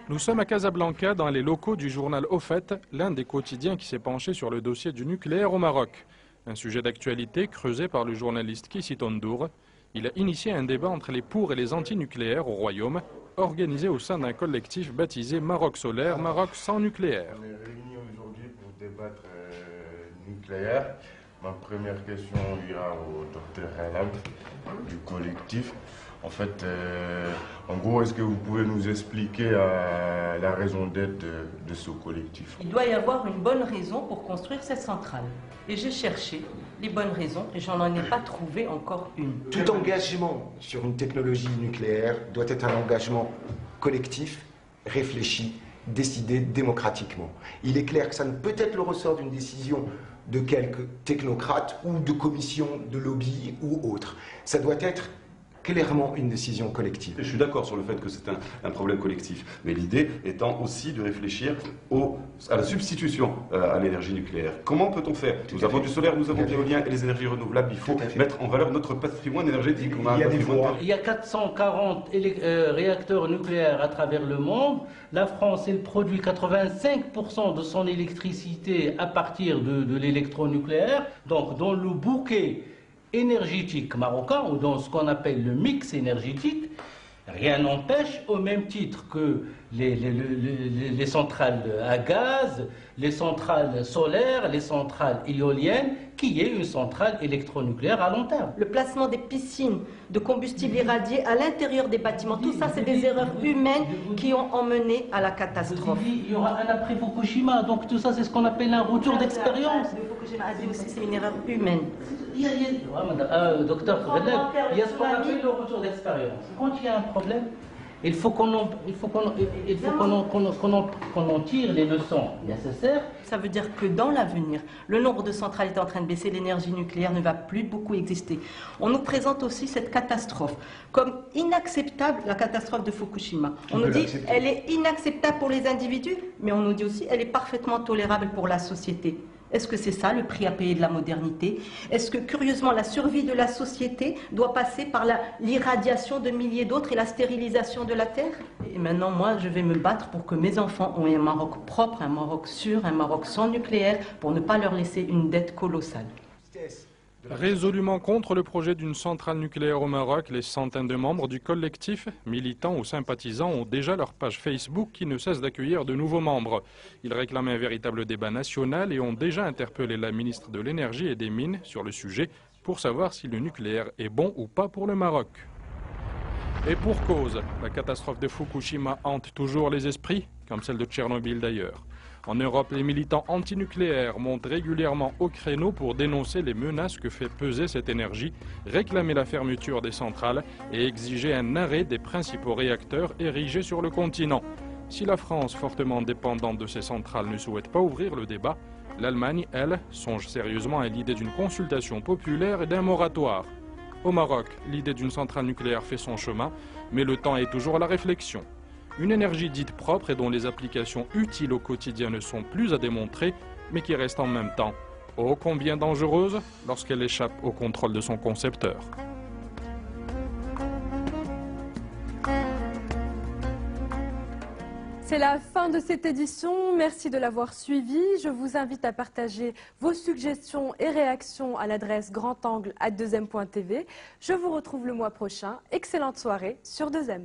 Nous sommes à Casablanca, dans les locaux du journal Au Fait, l'un des quotidiens qui s'est penché sur le dossier du nucléaire au Maroc. Un sujet d'actualité creusé par le journaliste Kissi Tondour. Il a initié un débat entre les pour et les anti-nucléaires au Royaume, organisé au sein d'un collectif baptisé Maroc Solaire, Maroc sans nucléaire. On est réunis aujourd'hui pour débattre nucléaire. Ma première question ira au docteur Halab du collectif. En fait, en gros, est-ce que vous pouvez nous expliquer la raison d'être de ce collectif? Il doit y avoir une bonne raison pour construire cette centrale. Et j'ai cherché les bonnes raisons et j'en ai pas trouvé encore une. Tout engagement sur une technologie nucléaire doit être un engagement collectif, réfléchi, décidé démocratiquement. Il est clair que ça ne peut être le ressort d'une décision de quelques technocrates ou de commissions de lobby ou autres. Ça doit être clairement une décision collective. Je suis d'accord sur le fait que c'est un problème collectif, mais l'idée étant aussi de réfléchir à la substitution à l'énergie nucléaire. Comment peut-on faire? Nous avons du solaire, nous avons de l'éolien et les énergies renouvelables. Il faut mettre en valeur notre patrimoine énergétique. Il y a 440 réacteurs nucléaires à travers le monde. La France, elle produit 85% de son électricité à partir de l'électronucléaire. Donc, dans le bouquet énergétique marocain, ou dans ce qu'on appelle le mix énergétique, rien n'empêche, au même titre que les centrales à gaz, les centrales solaires, les centrales éoliennes, qu'il y ait une centrale électronucléaire à long terme. Le placement des piscines de combustible irradié à l'intérieur des bâtiments, tout ça, c'est des erreurs humaines qui ont emmené à la catastrophe. Il y aura un après Fukushima, donc tout ça, c'est ce qu'on appelle un retour d'expérience. Fukushima a dit aussi c'est une erreur humaine. Docteur Redel, il y a ce qu'on appelle le retour d'expérience. Quand il y a un problème, il faut qu'on en tire les leçons nécessaires. Ça veut dire que dans l'avenir, le nombre de centrales est en train de baisser, l'énergie nucléaire ne va plus beaucoup exister. On nous présente aussi cette catastrophe comme inacceptable, la catastrophe de Fukushima. On nous dit elle est inacceptable pour les individus, mais on nous dit aussi elle est parfaitement tolérable pour la société. Est-ce que c'est ça le prix à payer de la modernité? Est-ce que, curieusement, la survie de la société doit passer par l'irradiation de milliers d'autres et la stérilisation de la terre? Et maintenant, moi, je vais me battre pour que mes enfants aient un Maroc propre, un Maroc sûr, un Maroc sans nucléaire, pour ne pas leur laisser une dette colossale. Résolument contre le projet d'une centrale nucléaire au Maroc, les centaines de membres du collectif, militants ou sympathisants, ont déjà leur page Facebook qui ne cesse d'accueillir de nouveaux membres. Ils réclament un véritable débat national et ont déjà interpellé la ministre de l'Énergie et des Mines sur le sujet pour savoir si le nucléaire est bon ou pas pour le Maroc. Et pour cause, la catastrophe de Fukushima hante toujours les esprits, comme celle de Tchernobyl d'ailleurs. En Europe, les militants antinucléaires montent régulièrement au créneau pour dénoncer les menaces que fait peser cette énergie, réclamer la fermeture des centrales et exiger un arrêt des principaux réacteurs érigés sur le continent. Si la France, fortement dépendante de ces centrales, ne souhaite pas ouvrir le débat, l'Allemagne, elle, songe sérieusement à l'idée d'une consultation populaire et d'un moratoire. Au Maroc, l'idée d'une centrale nucléaire fait son chemin, mais le temps est toujours à la réflexion. Une énergie dite propre et dont les applications utiles au quotidien ne sont plus à démontrer, mais qui reste en même temps ô combien dangereuse lorsqu'elle échappe au contrôle de son concepteur. C'est la fin de cette édition. Merci de l'avoir suivi. Je vous invite à partager vos suggestions et réactions à l'adresse grandangle@2m.tv. Je vous retrouve le mois prochain. Excellente soirée sur 2M.